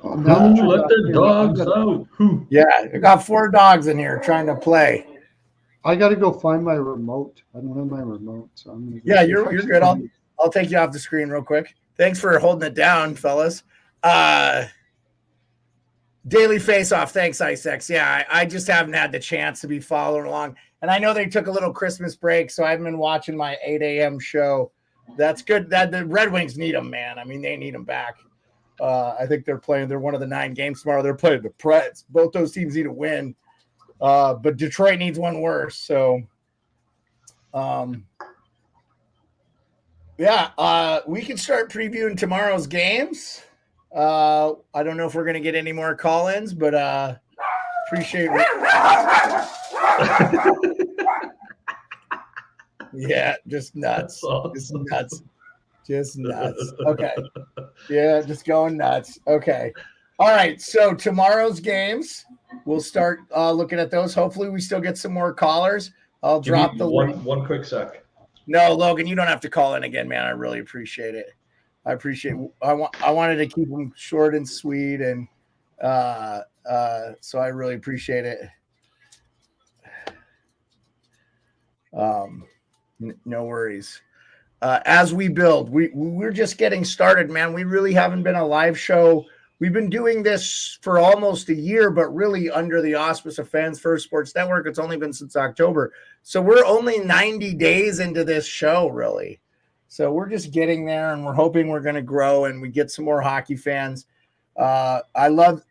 Let their dogs out. Yeah, I got 4 dogs in here trying to play. I got to go find my remote. I don't have my remote, so I'm gonna go. Yeah, you're good. I'll take you off the screen real quick. Thanks for holding it down, fellas. Daily Face-Off. Thanks, IceX. Yeah, I just haven't had the chance to be following along. And I know they took a little Christmas break, so I've been watching my 8 a.m. show. That's good. That the Red Wings need them, man. I mean, they need them back. I think they're one of the 9 games tomorrow. They're playing the Preds. Both those teams need to win. But Detroit needs one worse. So, we can start previewing tomorrow's games. I don't know if we're going to get any more call-ins, but appreciate it. Yeah, just nuts. Just nuts. Okay. Yeah, just going nuts. Okay. All right. So tomorrow's games, we'll start looking at those. Hopefully we still get some more callers. I'll drop the link. One quick sec. No, Logan, you don't have to call in again, man. I really appreciate it. I wanted to keep them short and sweet, and so I really appreciate it. No worries. As we build, we're just getting started, man. We really haven't been a live show. We've been doing this for almost a year, but really under the auspice of Fans First Sports Network. It's only been since October. So we're only 90 days into this show, really. So we're just getting there, and we're hoping we're going to grow and we get some more hockey fans. I love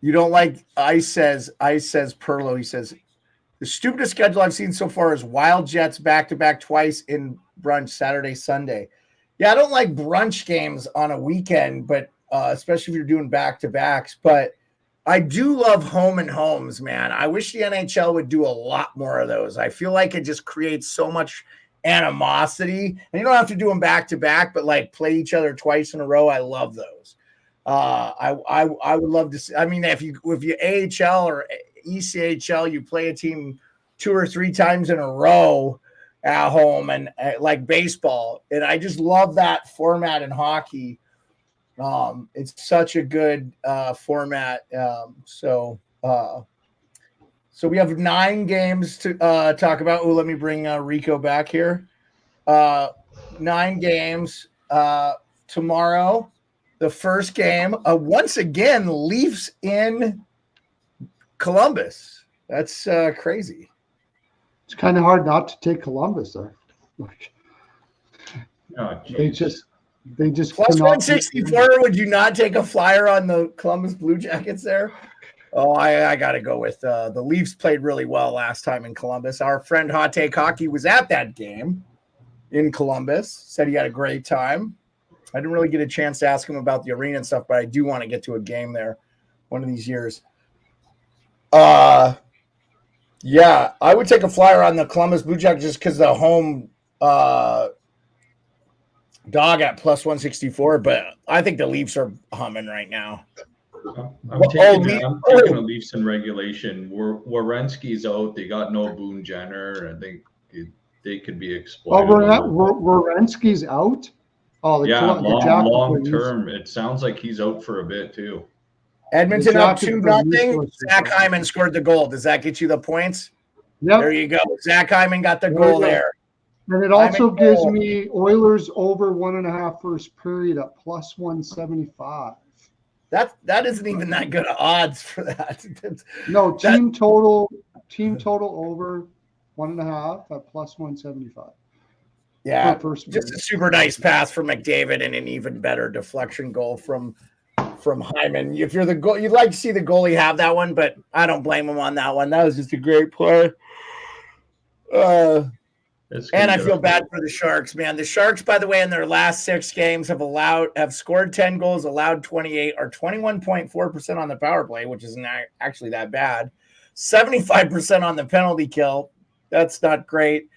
you don't like Ice says Perlo. He says, the stupidest schedule I've seen so far is Wild Jets back-to-back twice in brunch, Saturday, Sunday. Yeah, I don't like brunch games on a weekend, but especially if you're doing back-to-backs. But I do love home and homes, man. I wish the NHL would do a lot more of those. I feel like it just creates so much animosity. And you don't have to do them back-to-back, but like play each other twice in a row. I love those. I would love to see. I mean, if you AHL or ECHL, you play a team 2 or 3 times in a row at home, and like baseball. And I just love that format in hockey. It's such a good format. So we have 9 games to talk about. Oh, let me bring Rico back here. 9 games tomorrow. The first game, once again, Leafs in Columbus. That's crazy. It's kind of hard not to take Columbus there. They just plus 164. Would you not take a flyer on the Columbus Blue Jackets there? Oh, I got to go with the Leafs played really well last time in Columbus. Our friend Hot Take Hockey was at that game in Columbus. Said he had a great time. I didn't really get a chance to ask him about the arena and stuff, but I do want to get to a game there one of these years. Yeah, I would take a flyer on the Columbus Blue Jackets just because the home dog at plus 164, but I think the Leafs are humming right now. I'm taking the Leafs in regulation. Werenski's out. They got no Boone Jenner. I think they could be exploited. Werenski's out? Oh, the long term. It sounds like he's out for a bit too. Edmonton up 2-0. Zach Hyman scored the goal. Does that get you the points? Yep. There you go. Zach Hyman got the goal there. And it also gives me Oilers over 1.5 first period at plus 175. That isn't even that good of odds for that. Team total over 1.5 at plus 175. Yeah, just a super nice pass from McDavid and an even better deflection goal from Hyman. If you're the goal, you'd like to see the goalie have that one, but I don't blame him on that one. That was just a great play. And I feel bad for the Sharks, man. The Sharks, by the way, in their last 6 games have scored 10 goals, allowed 28, or 21.4% on the power play, which isn't actually that bad. 75% on the penalty kill. That's not great.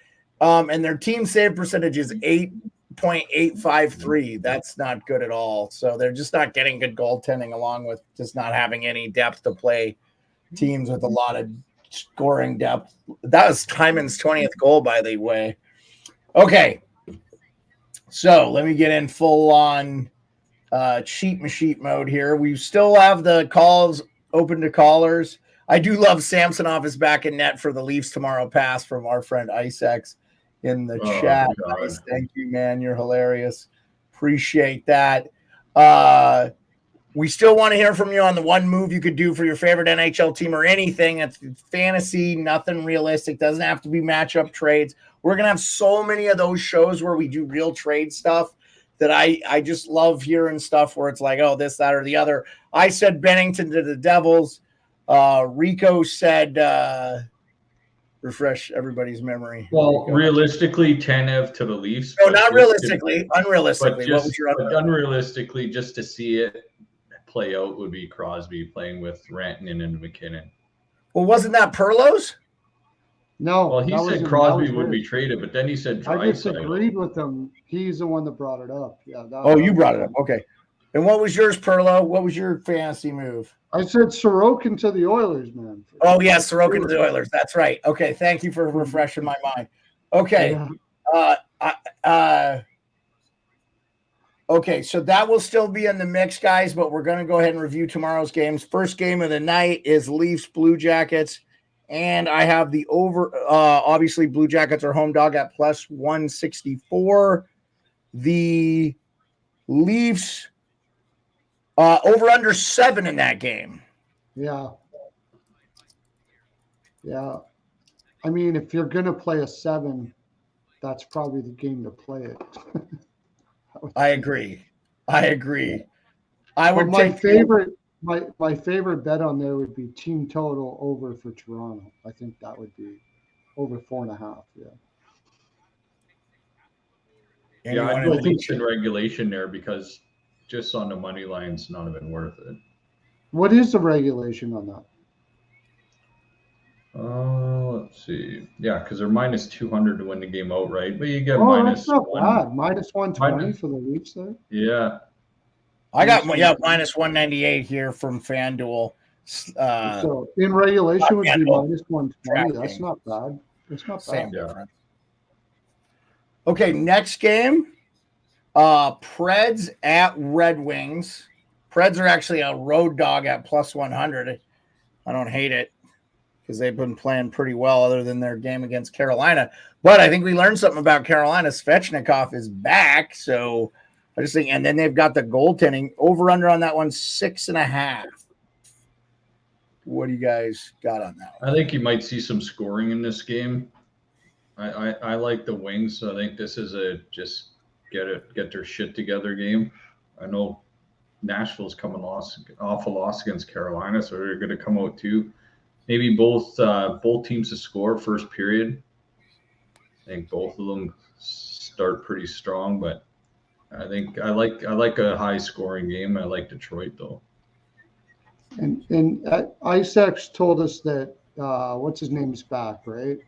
And their team save percentage is 8.853. That's not good at all. So they're just not getting good goaltending, along with just not having any depth to play teams with a lot of scoring depth. That was Hyman's 20th goal, by the way. Okay. So let me get in full on cheat machine mode here. We still have the calls open to callers. I do love Samsonov is back in net for the Leafs tomorrow pass from our friend Icex in the chat. Nice. Thank you, man. You're hilarious. Appreciate that. We still want to hear from you on the one move you could do for your favorite NHL team or anything. It's fantasy, nothing realistic. Doesn't have to be matchup trades. We're going to have so many of those shows where we do real trade stuff that I just love hearing stuff where it's like, oh, this, that, or the other. I said Bennington to the Devils. Rico said, refresh everybody's memory. Well, realistically, Tanev to the Leafs. No, not realistically. Unrealistically. What was your other? Unrealistically, just to see it play out would be Crosby playing with Rantanen and McKinnon. Well, wasn't that Perlos? No. Well, he said Crosby would be traded, but then he said Draisaitl. I disagreed with him. He's the one that brought it up. Yeah. You brought it up. Okay. And what was yours, Perlo? What was your fantasy move? I said Sorokin to the Oilers, man. Oh, yeah, Sorokin to the Oilers. That's right. Okay, thank you for refreshing my mind. Okay. Yeah. Okay, so that will still be in the mix, guys, but we're going to go ahead and review tomorrow's games. First game of the night is Leafs Blue Jackets, and I have the over. Obviously, Blue Jackets are home dog at plus 164. The Leafs over under 7 in that game. Yeah. I mean, if you're going to play a 7, that's probably the game to play it. I agree. I would my favorite bet on there would be team total over for Toronto. I think that would be over 4.5. Yeah, I'd go Leafs in regulation there because just on the money lines, none of it worth it. What is the regulation on that? Let's see. Yeah, because they're minus 200 to win the game outright, but you get minus. That's not bad. Minus 120 for the Leafs there. Yeah. I got minus 198 here from FanDuel. So in regulation would be minus 120. That's not bad. It's not bad. Same difference. Okay, next game. Preds at Red Wings. Preds are actually a road dog at plus 100. I don't hate it because they've been playing pretty well other than their game against Carolina. But I think we learned something about Carolina. Svechnikov is back. So I just think, and then they've got the goaltending over under on that one, 6.5. What do you guys got on that one? I think you might see some scoring in this game. I like the Wings. So I think this is a just get their shit together game. I know Nashville's coming off a loss against Carolina, so they're going to come out too. Maybe both teams to score first period. I think both of them start pretty strong, but I think I like a high scoring game. I like Detroit though. And Isaacs told us that what's his name's back, right?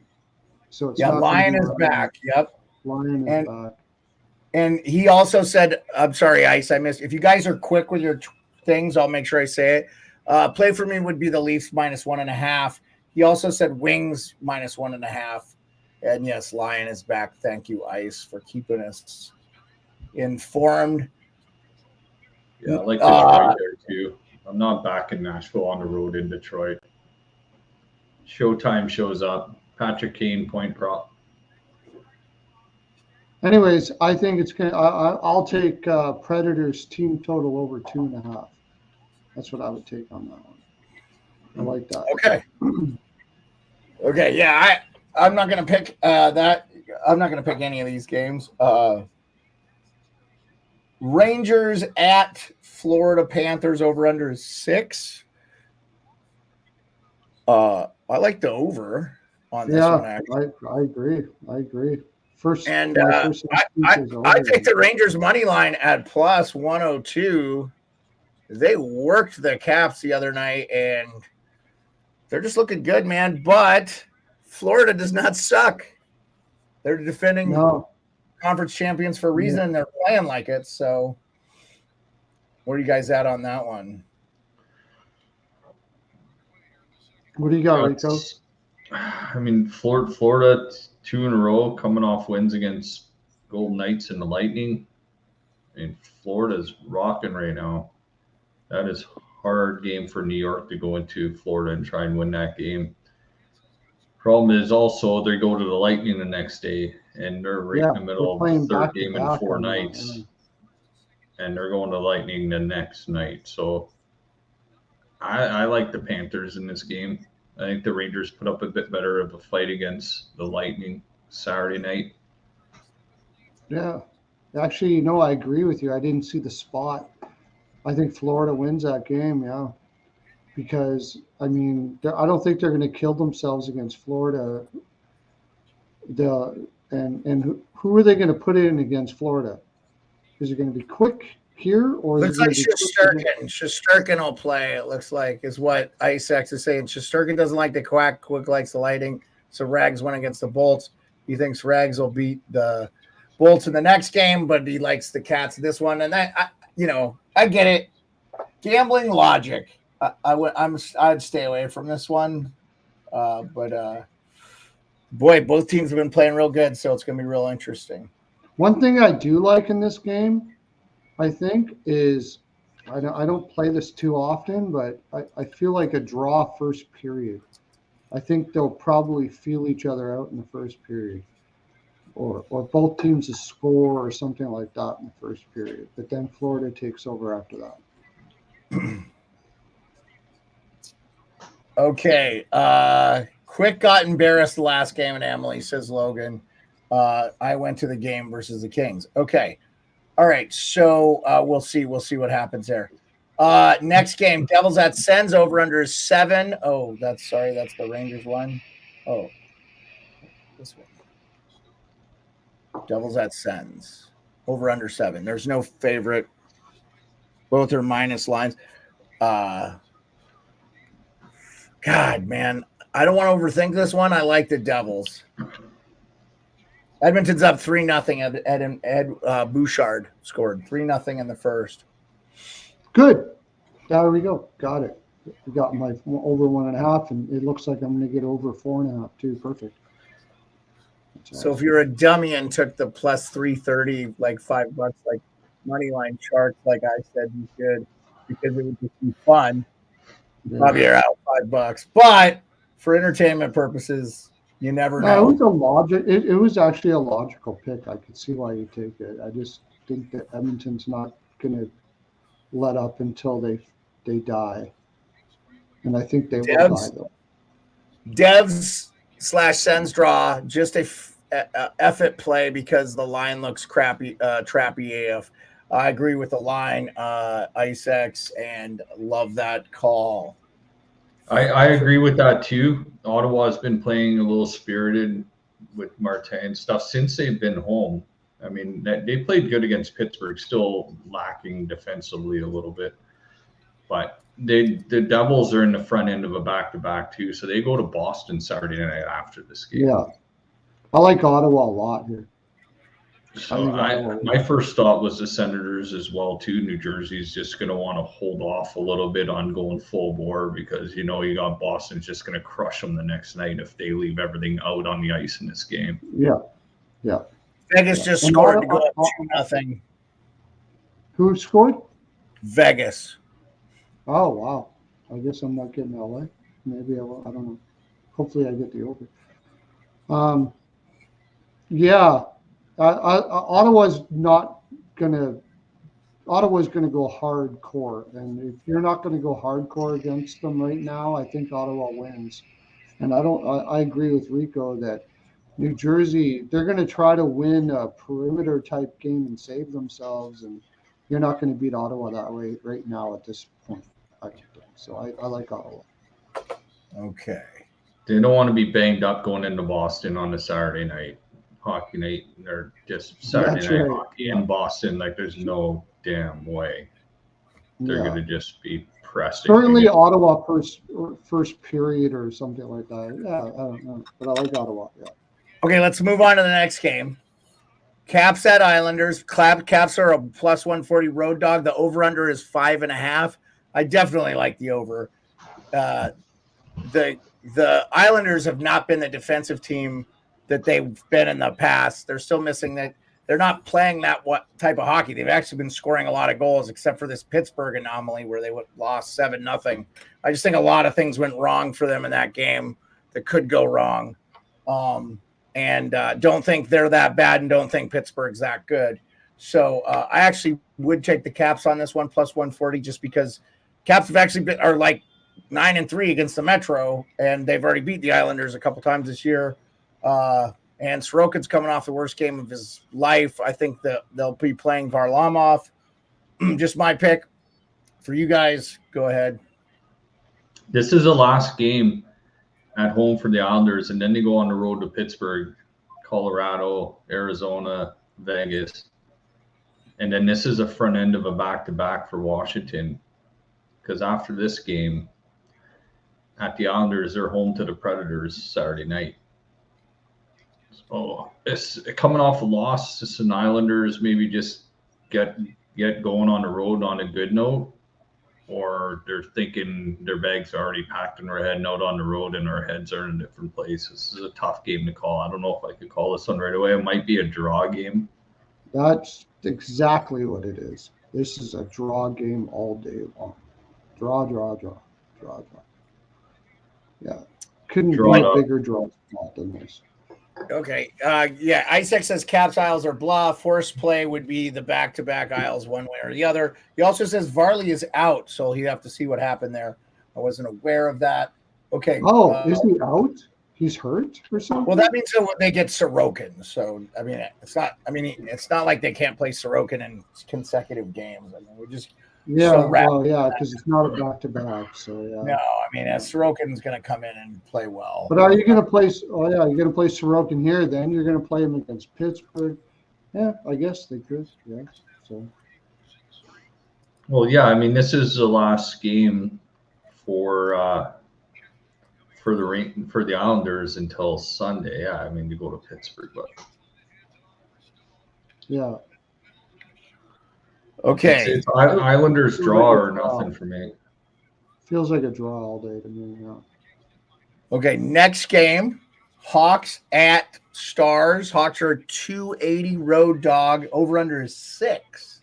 So it's Yeah, not gonna Lion be is back. Yep. Lion is And back. and he also said, I'm sorry, Ice, I missed. If you guys are quick with your things, I'll make sure I say it. Play for me would be the Leafs -1.5. He also said Wings -1.5. And yes, Lion is back. Thank you, Ice, for keeping us informed. Yeah, I like Detroit there too. I'm not back in Nashville on the road in Detroit. Showtime shows up. Patrick Kane point prop. Anyways, I think it's gonna. I'll take Predators team total over 2.5. That's what I would take on that one. I like that. Okay. Okay. Yeah, I'm not gonna pick that. I'm not gonna pick any of these games. Rangers at Florida Panthers over under 6. I like the over on this one. Actually. I agree. I agree. And I take the Rangers money line at +102. They worked the Caps the other night, and they're just looking good, man. But Florida does not suck. They're defending conference champions for a reason, and they're playing like it. So, where are you guys at on that one? What do you got, Rico? I mean, Florida 2 in a row coming off wins against Golden Knights and the Lightning. I mean, Florida's rocking right now. That is a hard game for New York to go into Florida and try and win that game. Problem is also they go to the Lightning the next day, and they're right in the middle of the third game in 4 nights. And they're going to Lightning the next night. So I like the Panthers in this game. I think the Rangers put up a bit better of a fight against the Lightning Saturday night. Yeah. Actually, I agree with you. I didn't see the spot. I think Florida wins that game, yeah. Because, I mean, I don't think they're going to kill themselves against Florida. And who are they going to put in against Florida? Is it going to be quick here? Or looks like Shesterkin. Shesterkin will play, it looks like, is what Isaacs is saying. Shesterkin doesn't like the quack, Quick likes the lighting. So Rags went against the Bolts. He thinks Rags will beat the Bolts in the next game, but he likes the Cats in this one. And I get it. Gambling logic. I'd stay away from this one. But boy, both teams have been playing real good, so it's going to be real interesting. One thing I do like in this game, I think, is I don't play this too often, but I feel like a draw first period. I think they'll probably feel each other out in the first period, or both teams to score or something like that in the first period. But then Florida takes over after that. Okay. Quick got embarrassed the last game at Emily, says Logan. I went to the game versus the Kings. Okay. All right. So we'll see. We'll see what happens there. Next game, Devils at Sens over under 7. Oh, that's the Rangers one. Oh, this one. Devils at Sens over under 7. There's no favorite. Both are minus lines. God, man, I don't want to overthink this one. I like the Devils. Edmonton's up 3-0. Ed Bouchard scored 3-0 in the first. Good. There we go. Got it. We got my over 1.5, and it looks like I'm going to get over 4.5 too. Perfect. So if you're a dummy and took the plus 330, like $5, like money line Sharks, like I said, you should, because it would just be fun. Probably you're out $5, but for entertainment purposes, you never know. It was actually a logical pick. I could see why you take it. I just think that Edmonton's not going to let up until they die, and I think they will die though. Devs/Sens draw, just a effort play because the line looks crappy, trappy AF. I agree with the line, Isaacs, and love that call. I agree with that too. Ottawa's been playing a little spirited with Martin and stuff since they've been home. I mean, they played good against Pittsburgh, still lacking defensively a little bit. But the Devils are in the front end of a back-to-back too, so they go to Boston Saturday night after this game. Yeah. I like Ottawa a lot here. So my first thought was the Senators as well too. New Jersey's just going to want to hold off a little bit on going full bore because you got Boston's just going to crush them the next night if they leave everything out on the ice in this game. Yeah. Vegas just scored to go up 2-0. Who scored? Vegas. Oh wow! I guess I'm not getting LA. Maybe I will. I don't know. Hopefully, I get the over. Yeah. Ottawa's going to go hardcore, and if you're not going to go hardcore against them right now, I think Ottawa wins. And I agree with Rico that New Jersey, they're going to try to win a perimeter type game and save themselves, and you're not going to beat Ottawa that way right now at this point. I don't think so. I like Ottawa. Okay. They don't want to be banged up going into Boston on a Saturday night. Hockey night or just Saturday night hockey in Boston, like there's no damn way they're going to just be pressed. Certainly Ottawa first period or something like that. Yeah, I don't know, but I like Ottawa. Yeah. Okay, let's move on to the next game. Caps at Islanders. Caps are a plus 140 road dog. The over/under is 5.5. I definitely like the over. The Islanders have not been the defensive team that they've been in the past. They're still missing that. They're not playing that type of hockey. They've actually been scoring a lot of goals, except for this Pittsburgh anomaly where they lost 7-0. I just think a lot of things went wrong for them in that game that could go wrong. And don't think they're that bad and don't think Pittsburgh's that good. So I actually would take the Caps on this one, plus 140, just because Caps have actually are like 9-3 against the Metro, and they've already beat the Islanders a couple times this year. And Sorokin's coming off the worst game of his life. I think that they'll be playing Varlamov. Just my pick. For you guys, go ahead. This is the last game at home for the Islanders, and then they go on the road to Pittsburgh, Colorado, Arizona, Vegas. And then this is a front end of a back-to-back for Washington, because after this game at the Islanders, they're home to the Predators Saturday night. So it's coming off a loss. It's an Islanders maybe just get going on the road on a good note, or they're thinking their bags are already packed and we're heading out on the road and our heads are in a different place. This is a tough game to call. I don't know if I could call this one right away. It might be a draw game. That's exactly what it is. This is a draw game all day long. Draw. Yeah. Couldn't be a bigger draw than this. Okay. Yeah. Isaac says Caps Isles are blah. Forced play would be the back-to-back Isles one way or the other. He also says Varley is out, so he'd have to see what happened there. I wasn't aware of that. Okay. Oh, is he out? He's hurt or something? Well, that means that they get Sorokin. So, I mean, it's not like they can't play Sorokin in consecutive games. I mean, we're just because it's not a back-to-back. So yeah. No, I mean, Sorokin's going to come in and play well. But are you going to play? Oh yeah, you're going to play Sorokin here. Then you're going to play him against Pittsburgh. Yeah, I guess they could. Yeah. So. Well, yeah. I mean, this is the last game for the Islanders until Sunday. Yeah, I mean, to go to Pittsburgh, but yeah. Okay. It's Islanders draw or nothing for me. Feels like a draw all day to me. Yeah. Okay, next game, Hawks at Stars. Hawks are a 280 road dog. Over/under is 6.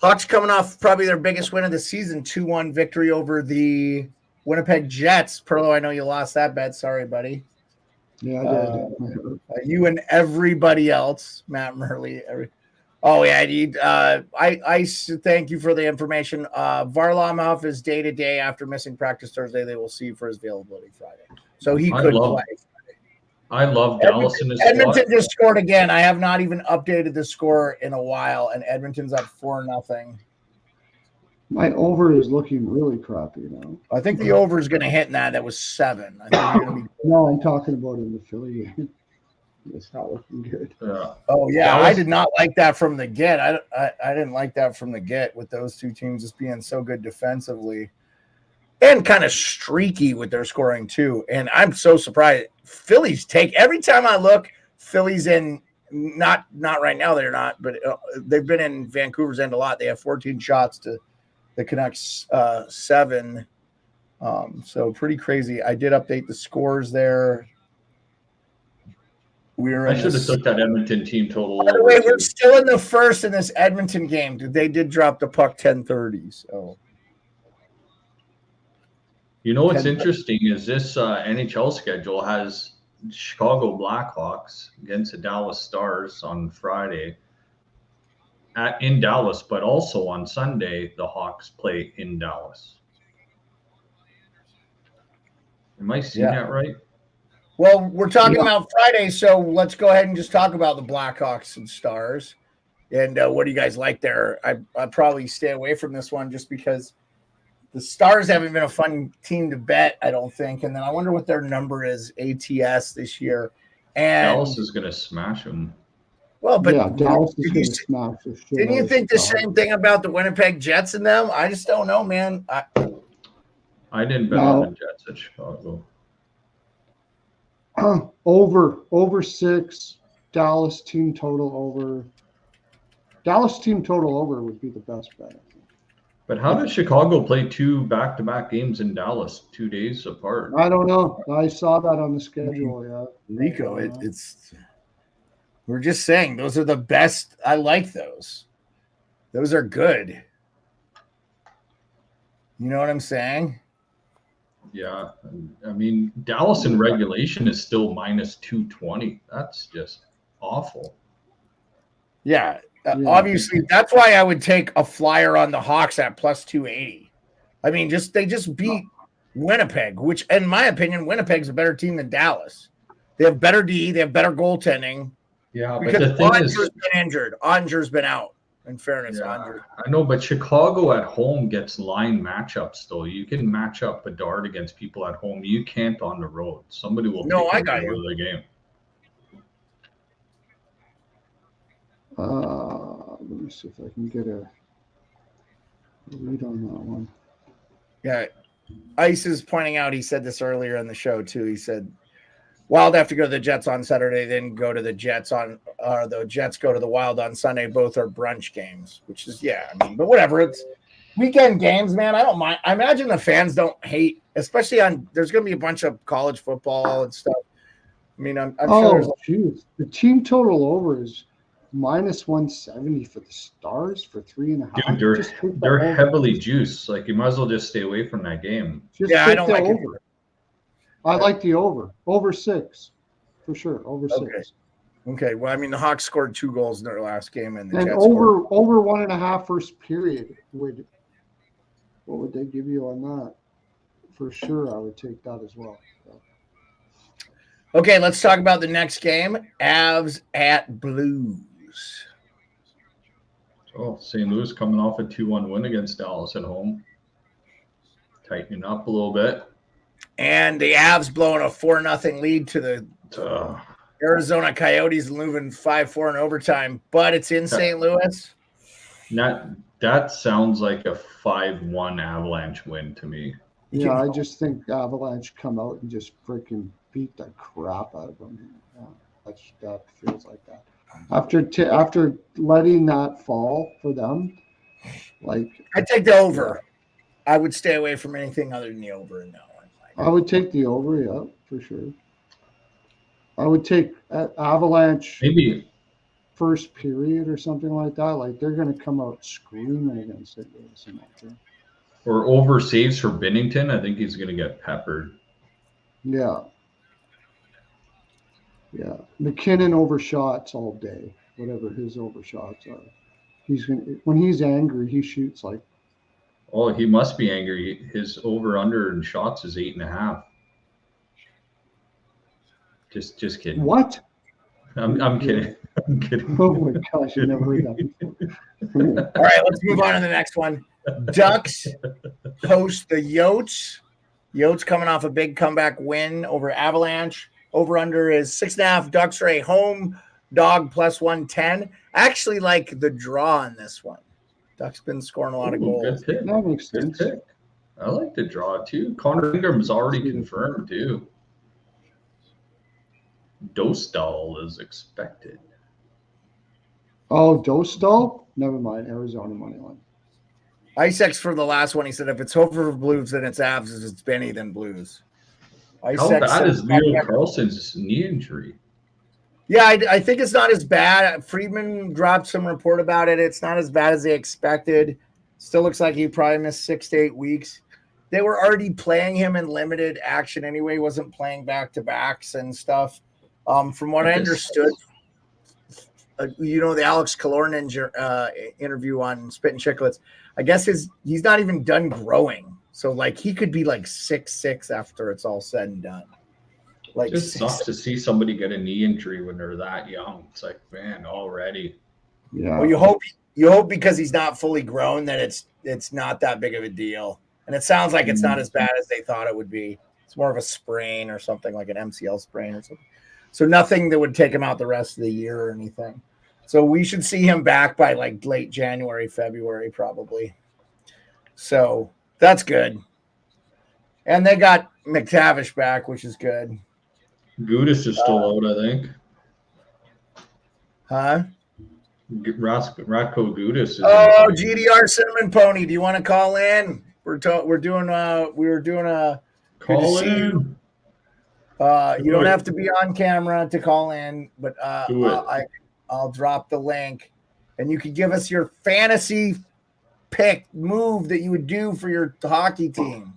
Hawks coming off probably their biggest win of the season, 2-1 victory over the Winnipeg Jets. Perlo, I know you lost that bet. Sorry, buddy. Yeah, I did. You and everybody else, Matt Murley. Oh yeah, I thank you for the information. Varlamov is day to day after missing practice Thursday. They will see for his availability Friday, so he could play. I love Dallas in this Edmonton just scored again. I have not even updated the score in a while, and Edmonton's up 4-0. My over is looking really crappy now. I think the over is going to hit in that. That was 7. I think you're going to be. No, I'm talking about in the Philly game. It's not looking good. Oh yeah, Dallas- I did not like that from the get. I didn't like that from the get with those two teams just being so good defensively and kind of streaky with their scoring too. And I'm so surprised. Phillies take every time I look. Phillies in not right now. They're not, but they've been in Vancouver's end a lot. They have 14 shots to the Canucks 7. So pretty crazy. I did update the scores there. I should have took that Edmonton team total. By the way, we're still in the first in this Edmonton game. They did drop the puck 10:30. So, you know what's interesting is this NHL schedule has Chicago Blackhawks against the Dallas Stars on Friday in Dallas, but also on Sunday the Hawks play in Dallas. Am I seeing that right? well, we're talking about Friday, so let's go ahead and just talk about the Blackhawks and Stars. And what do you guys like there? I'd probably stay away from this one just because the Stars haven't been a fun team to bet, I don't think. And then I wonder what their number is ATS this year. And Dallas is going to smash them. Well, but yeah, Dallas is going to smash the shit. Didn't you think the same thing about the Winnipeg Jets and them? I just don't know, man. I didn't bet on the Jets at Chicago. Over 6. Dallas team total over. Dallas team total over would be the best bet. I think. But how did Chicago play 2 back-to-back games in Dallas 2 days apart? I don't know. I saw that on the schedule. Yeah, Rico, it's. We're just saying those are the best. I like those. Those are good. You know what I'm saying? Yeah, I mean Dallas in regulation is still minus 220. That's just awful. Yeah. Obviously, that's why I would take a flyer on the Hawks at plus 280. I mean, they just beat Winnipeg, which, in my opinion, Winnipeg's a better team than Dallas. They have better D, they have better goaltending. Yeah, but because the thing is, been injured. Onger's been out. In fairness, Onger. I know, but Chicago at home gets line matchups. Though you can match up Bedard against people at home. You can't on the road. Somebody will. I got you. The game. Let me see if I can get a read on that one. Yeah, Ice is pointing out. He said this earlier in the show too. He said Wild have to go to the Jets on Saturday, then go to the Jets on. The Jets go to the Wild on Sunday. Both are brunch games, which is but whatever. It's weekend games, man. I don't mind. I imagine the fans don't hate, especially on. There's going to be a bunch of college football and stuff. I mean, I'm sure. Geez. The team total over is minus 170 for the Stars for 3.5. Dude, they're heavily juiced. Like you might as well just stay away from that game. I don't like it. I like the over. Over 6 for sure. Over 6. Okay. Well, I mean, the Hawks scored 2 goals in their last game, and the Jets over 1.5 first period what would they give you on that? For sure, I would take that as well. So. Okay, let's talk about the next game. Avs at Blues. Oh, St. Louis coming off a 2-1 win against Dallas at home. Tightening up a little bit. And the Avs blowing a 4-0 lead to the Arizona Coyotes, moving 5-4 in overtime. But it's in St. Louis. That sounds like a 5-1 Avalanche win to me. Yeah, I just think Avalanche come out and just freaking beat the crap out of them. Yeah, that feels like that. After letting that fall for them, like I take the over. I would stay away from anything other than the over in that one. I would take the over, yeah, for sure. I would take Avalanche maybe first period or something like that. Like they're going to come out screaming against St. Louis in that game. Or over saves for Binnington. I think he's going to get peppered. Yeah. Yeah. McKinnon overshots all day, whatever his overshots are. When he's angry, he shoots like. Oh, he must be angry. His over/under in shots is 8.5. Just kidding. What? I'm kidding. I'm kidding. Oh my gosh, I never heard that before. All right, let's move on to the next one. Ducks host the Yotes. Yotes coming off a big comeback win over Avalanche. Over under is 6.5. Ducks are a home dog plus 110. Actually, like the draw on this one. Ducks been scoring a lot of goals. Good pick. That makes Good sense. pick. I like the draw too. Connor Ingram's already confirmed too. Dostal is expected. Oh, Dostal? Never mind. Arizona money line. Isaacs for the last one. He said if it's over for Blues, then it's Avs. If it's Benny, then Blues. How bad is Leo Carlson's knee injury? Yeah, I think it's not as bad. Friedman dropped some report about it. It's not as bad as they expected. Still looks like he probably missed 6 to 8 weeks. They were already playing him in limited action anyway. He wasn't playing back-to-backs and stuff. From what I understood, the Alex Killorn interview on Spit and Chicklets, I guess he's not even done growing. So, like, he could be like 6'6" after it's all said and done. Like, it just sucks to see somebody get a knee injury when they're that young. It's like, man, already. Yeah. Well, you hope because he's not fully grown that it's not that big of a deal. And it sounds like it's not as bad as they thought it would be. It's more of a sprain or something, like an MCL sprain or something. So nothing that would take him out the rest of the year or anything. So we should see him back by like late January, February, probably. So that's good. And they got McTavish back, which is good. Gudis is still out, I think. Huh? Ratko Gudis is. Oh, GDR Cinnamon Pony. Do you want to call in? We were doing a call in. You don't have to be on camera to call in, but I'll drop the link, and you can give us your fantasy pick move that you would do for your hockey team.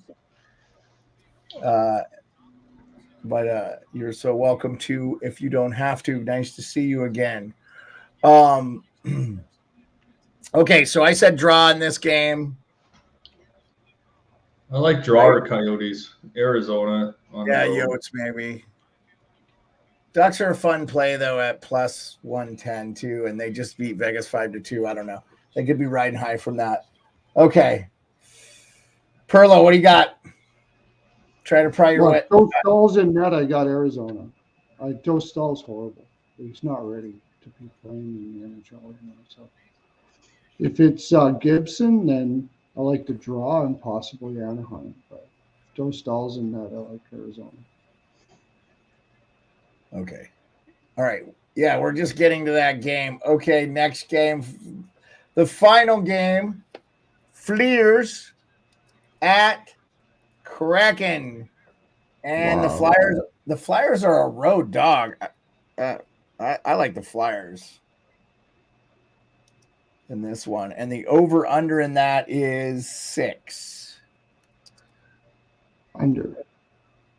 But you're so welcome to. If you don't have to, nice to see you again. Okay, so I said draw in this game. I like draw or Coyotes, Arizona. Yeah, Yotes maybe. Ducks are a fun play though at plus 110 too, and they just beat Vegas 5-2. I don't know. They could be riding high from that. Okay, Perlo, what do you got? Try to pry your way. Dostal's in net. I got Arizona. Dostal's horrible. He's not ready to be playing in the NHL anymore. So if it's Gibson, then I like the draw and possibly Anaheim. But Dostal's in net. I like Arizona. Okay. All right. Yeah, we're just getting to that game. Okay, next game. The final game. Flyers at Kraken. And wow. the Flyers are a road dog. I like the Flyers in this one. And the over-under in that is 6. Under.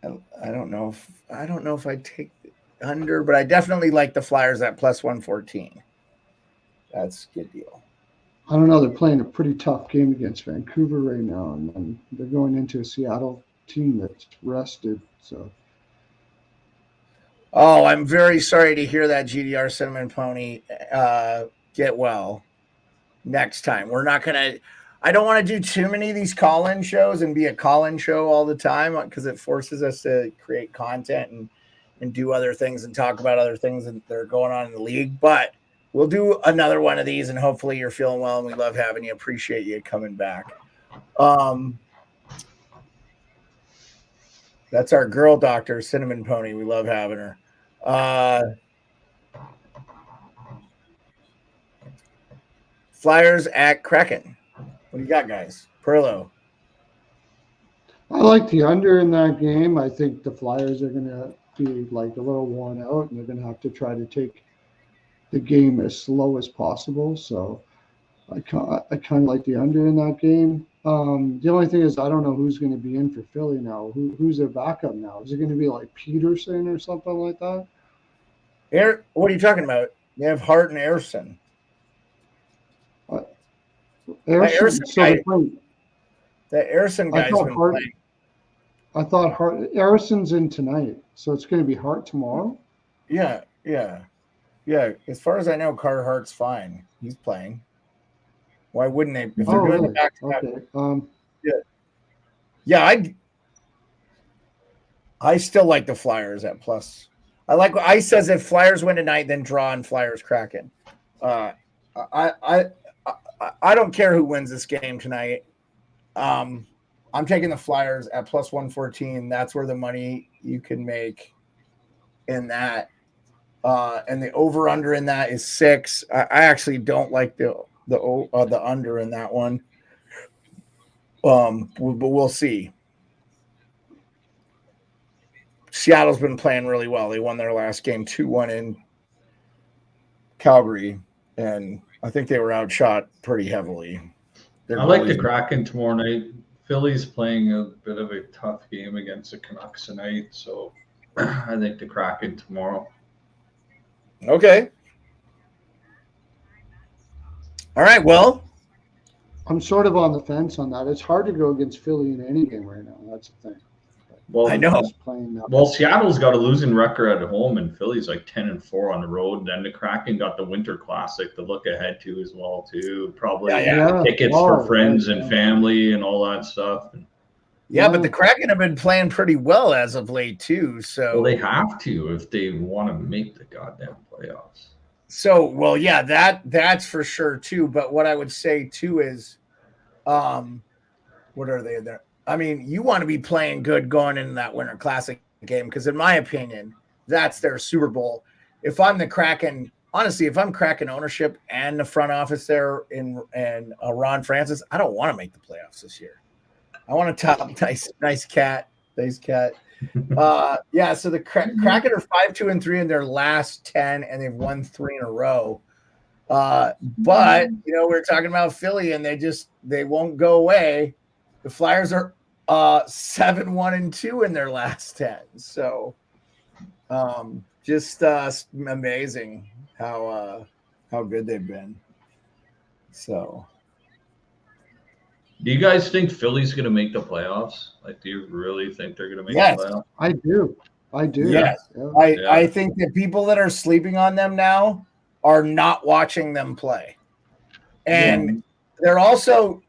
I don't know if I take the under, but I definitely like the Flyers at plus 114. That's a good deal. I don't know. They're playing a pretty tough game against Vancouver right now, and they're going into a Seattle team that's rested. So, oh, I'm very sorry to hear that, GDR Cinnamon Pony. Get well next time. We're not gonna. I don't want to do too many of these call-in shows and be a call-in show all the time because it forces us to create content and do other things and talk about other things that are going on in the league. But we'll do another one of these, and hopefully you're feeling well, and we love having you. Appreciate you coming back. That's our girl doctor, Cinnamon Pony. We love having her. Flyers at Kraken. What do you got, guys? Perlo. I like the under in that game. I think the Flyers are going to be like a little worn out, and they're going to have to try to take the game as slow as possible. So I kind of like the under in that game. The only thing is I don't know who's going to be in for Philly now. Who's their backup now? Is it going to be like Peterson or something like that? What are you talking about? They have Hart and Ersson. Ersson The Ersson guy's been playing. I thought Ersson's in tonight, so it's going to be Hart tomorrow. Yeah. As far as I know, Carter Hart's fine. He's playing. Why wouldn't they? If they're doing the back-to-back. Okay. Yeah. I still like the Flyers at plus. I like what Ice says. If Flyers win tonight, then draw on Flyers Kraken. I don't care who wins this game tonight. I'm taking the Flyers at plus 114. That's where the money you can make in that. And the over under in that is 6. I actually don't like the under in that one. But we'll see. Seattle's been playing really well. They won their last game 2-1 in Calgary, and I think they were outshot pretty heavily. I like the Kraken tomorrow night. Philly's playing a bit of a tough game against the Canucks tonight, so I think the Kraken tomorrow. Okay. All right, well. I'm sort of on the fence on that. It's hard to go against Philly in any game right now. That's the thing. Well, I know. Well, Seattle's got a losing record at home, and Philly's like 10-4 on the road. Then the Kraken got the Winter Classic to look ahead to as well, too. Probably tickets for friends and family and all that stuff. Yeah, but the Kraken have been playing pretty well as of late, too. So they have to if they want to make the goddamn playoffs. So, well, yeah, that's for sure, too. But what I would say, too, is what are they there? I mean, you want to be playing good going into that Winter Classic game because, in my opinion, that's their Super Bowl. If I'm the Kraken, honestly, if I'm Kraken ownership and the front office there and Ron Francis, I don't want to make the playoffs this year. I want to top nice cat. Yeah, so the Kraken are 5-2-3 in their last 10, and they've won 3 in a row. But we're talking about Philly, and they won't go away. The Flyers are 7-1-2 in their last 10. So just amazing how good they've been. So do you guys think Philly's going to make the playoffs? Like, do you really think they're going to make the playoffs? I do. Yes. Yeah. I think that people that are sleeping on them now are not watching them play. And they're also,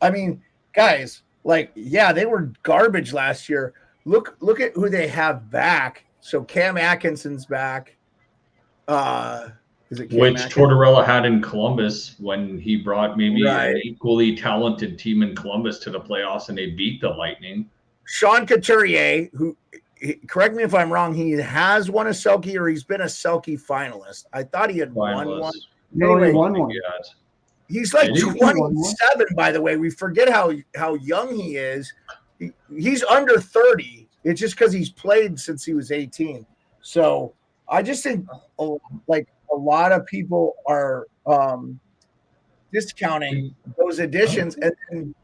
I mean, guys, they were garbage last year. Look at who they have back. So Cam Atkinson's back. Which Tortorella had in Columbus when he brought maybe an equally talented team in Columbus to the playoffs, and they beat the Lightning. Sean Couturier, who, correct me if I'm wrong, he has won a Selke or he's been a Selke finalist. I thought he had won one. No, he won one. He's like 27, by the way. We forget how young he is. He's under 30. It's just because he's played since he was 18. So I just think a lot of people are discounting those additions, and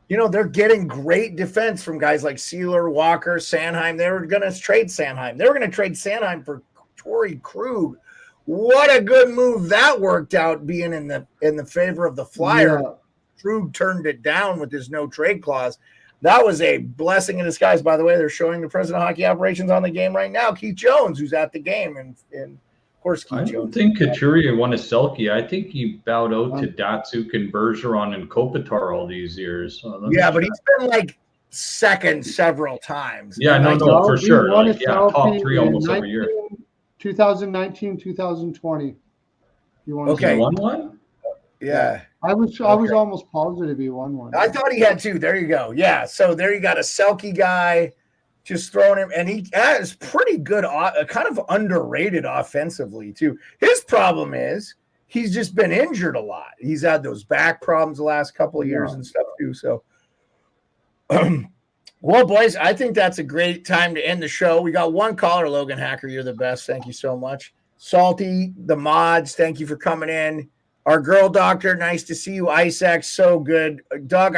they're getting great defense from guys like Sealer, Walker, Sanheim. They were going to trade Sanheim. They were going to trade Sanheim for Torrey Krug. What a good move that worked out, being in the favor of the Flyers. Yeah. Krug turned it down with his no trade clause. That was a blessing in disguise. By the way, they're showing the president of hockey operations on the game right now, Keith Jones, who's at the game, and of course, Keith Jones. I don't think Couturier won a Selke. I think he bowed out to Datsuk and Bergeron and Kopitar all these years. But he's been second several times. Yeah, no, for sure. Top 3 almost every year. 2019, 2020. He won one? Yeah. I was almost positive he won one. I thought he had 2. There you go. Yeah. So there you got a Selke guy just throwing him, and he has pretty good, kind of underrated offensively too. His problem is he's just been injured a lot. He's had those back problems the last couple of years and stuff too. So, well, boys, I think that's a great time to end the show. We got one caller, Logan Hacker. You're the best. Thank you so much. Salty, the mods, thank you for coming in. Our girl doctor, nice to see you. Isaac, so good. Doug,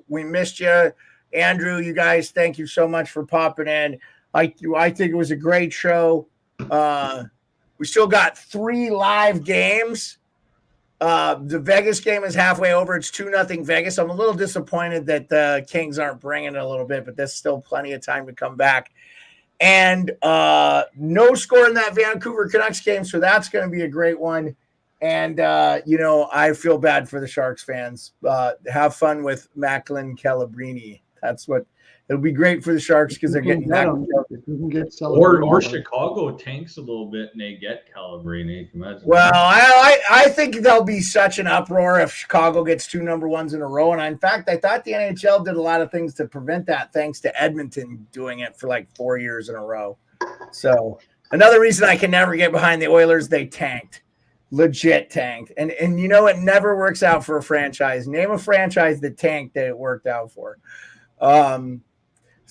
we missed you. Andrew, you guys, thank you so much for popping in. I think it was a great show. We still got 3 live games. The Vegas game is halfway over. It's 2-0 Vegas. I'm a little disappointed that the Kings aren't bringing it a little bit, but there's still plenty of time to come back. And no score in that Vancouver Canucks game, so that's going to be a great one. And, I feel bad for the Sharks fans. Have fun with Macklin Calabrini. That's what it'll be great for the Sharks because they're getting back. If we can get or Chicago tanks a little bit and they get Calibrine. Imagine. Well, I think there'll be such an uproar if Chicago gets 2 number ones in a row. And in fact, I thought the NHL did a lot of things to prevent that, thanks to Edmonton doing it for like 4 years in a row. So another reason I can never get behind the Oilers, they tanked. Legit tanked. And it never works out for a franchise. Name a franchise that tanked that it worked out for. And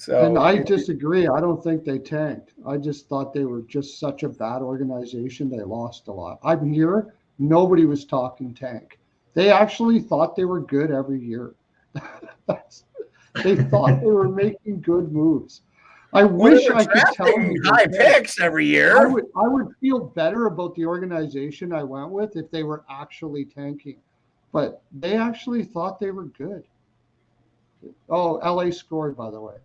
I disagree. I don't think they tanked. I just thought they were just such a bad organization. They lost a lot. I'm here. Nobody was talking tank. They actually thought they were good every year. They thought they were making good moves. I wish I could tell you high picks every year. I would feel better about the organization I went with if they were actually tanking, but they actually thought they were good. Oh, LA scored, by the way.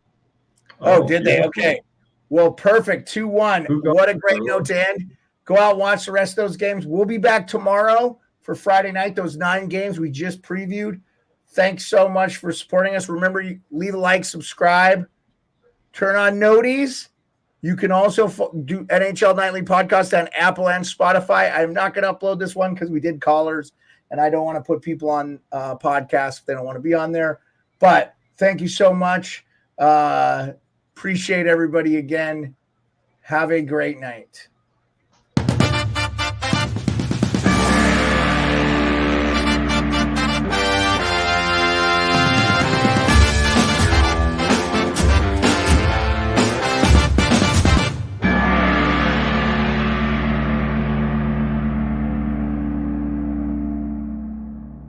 Oh, did they? Okay. Well, perfect. 2-1. What a great note to end. Go out and watch the rest of those games. We'll be back tomorrow for Friday night, those 9 games we just previewed. Thanks so much for supporting us. Remember, you leave a like, subscribe. Turn on noties. You can also do NHL Nightly podcast on Apple and Spotify. I'm not going to upload this one because we did callers, and I don't want to put people on podcasts if they don't want to be on there. But thank you so much. Appreciate everybody again. Have a great night.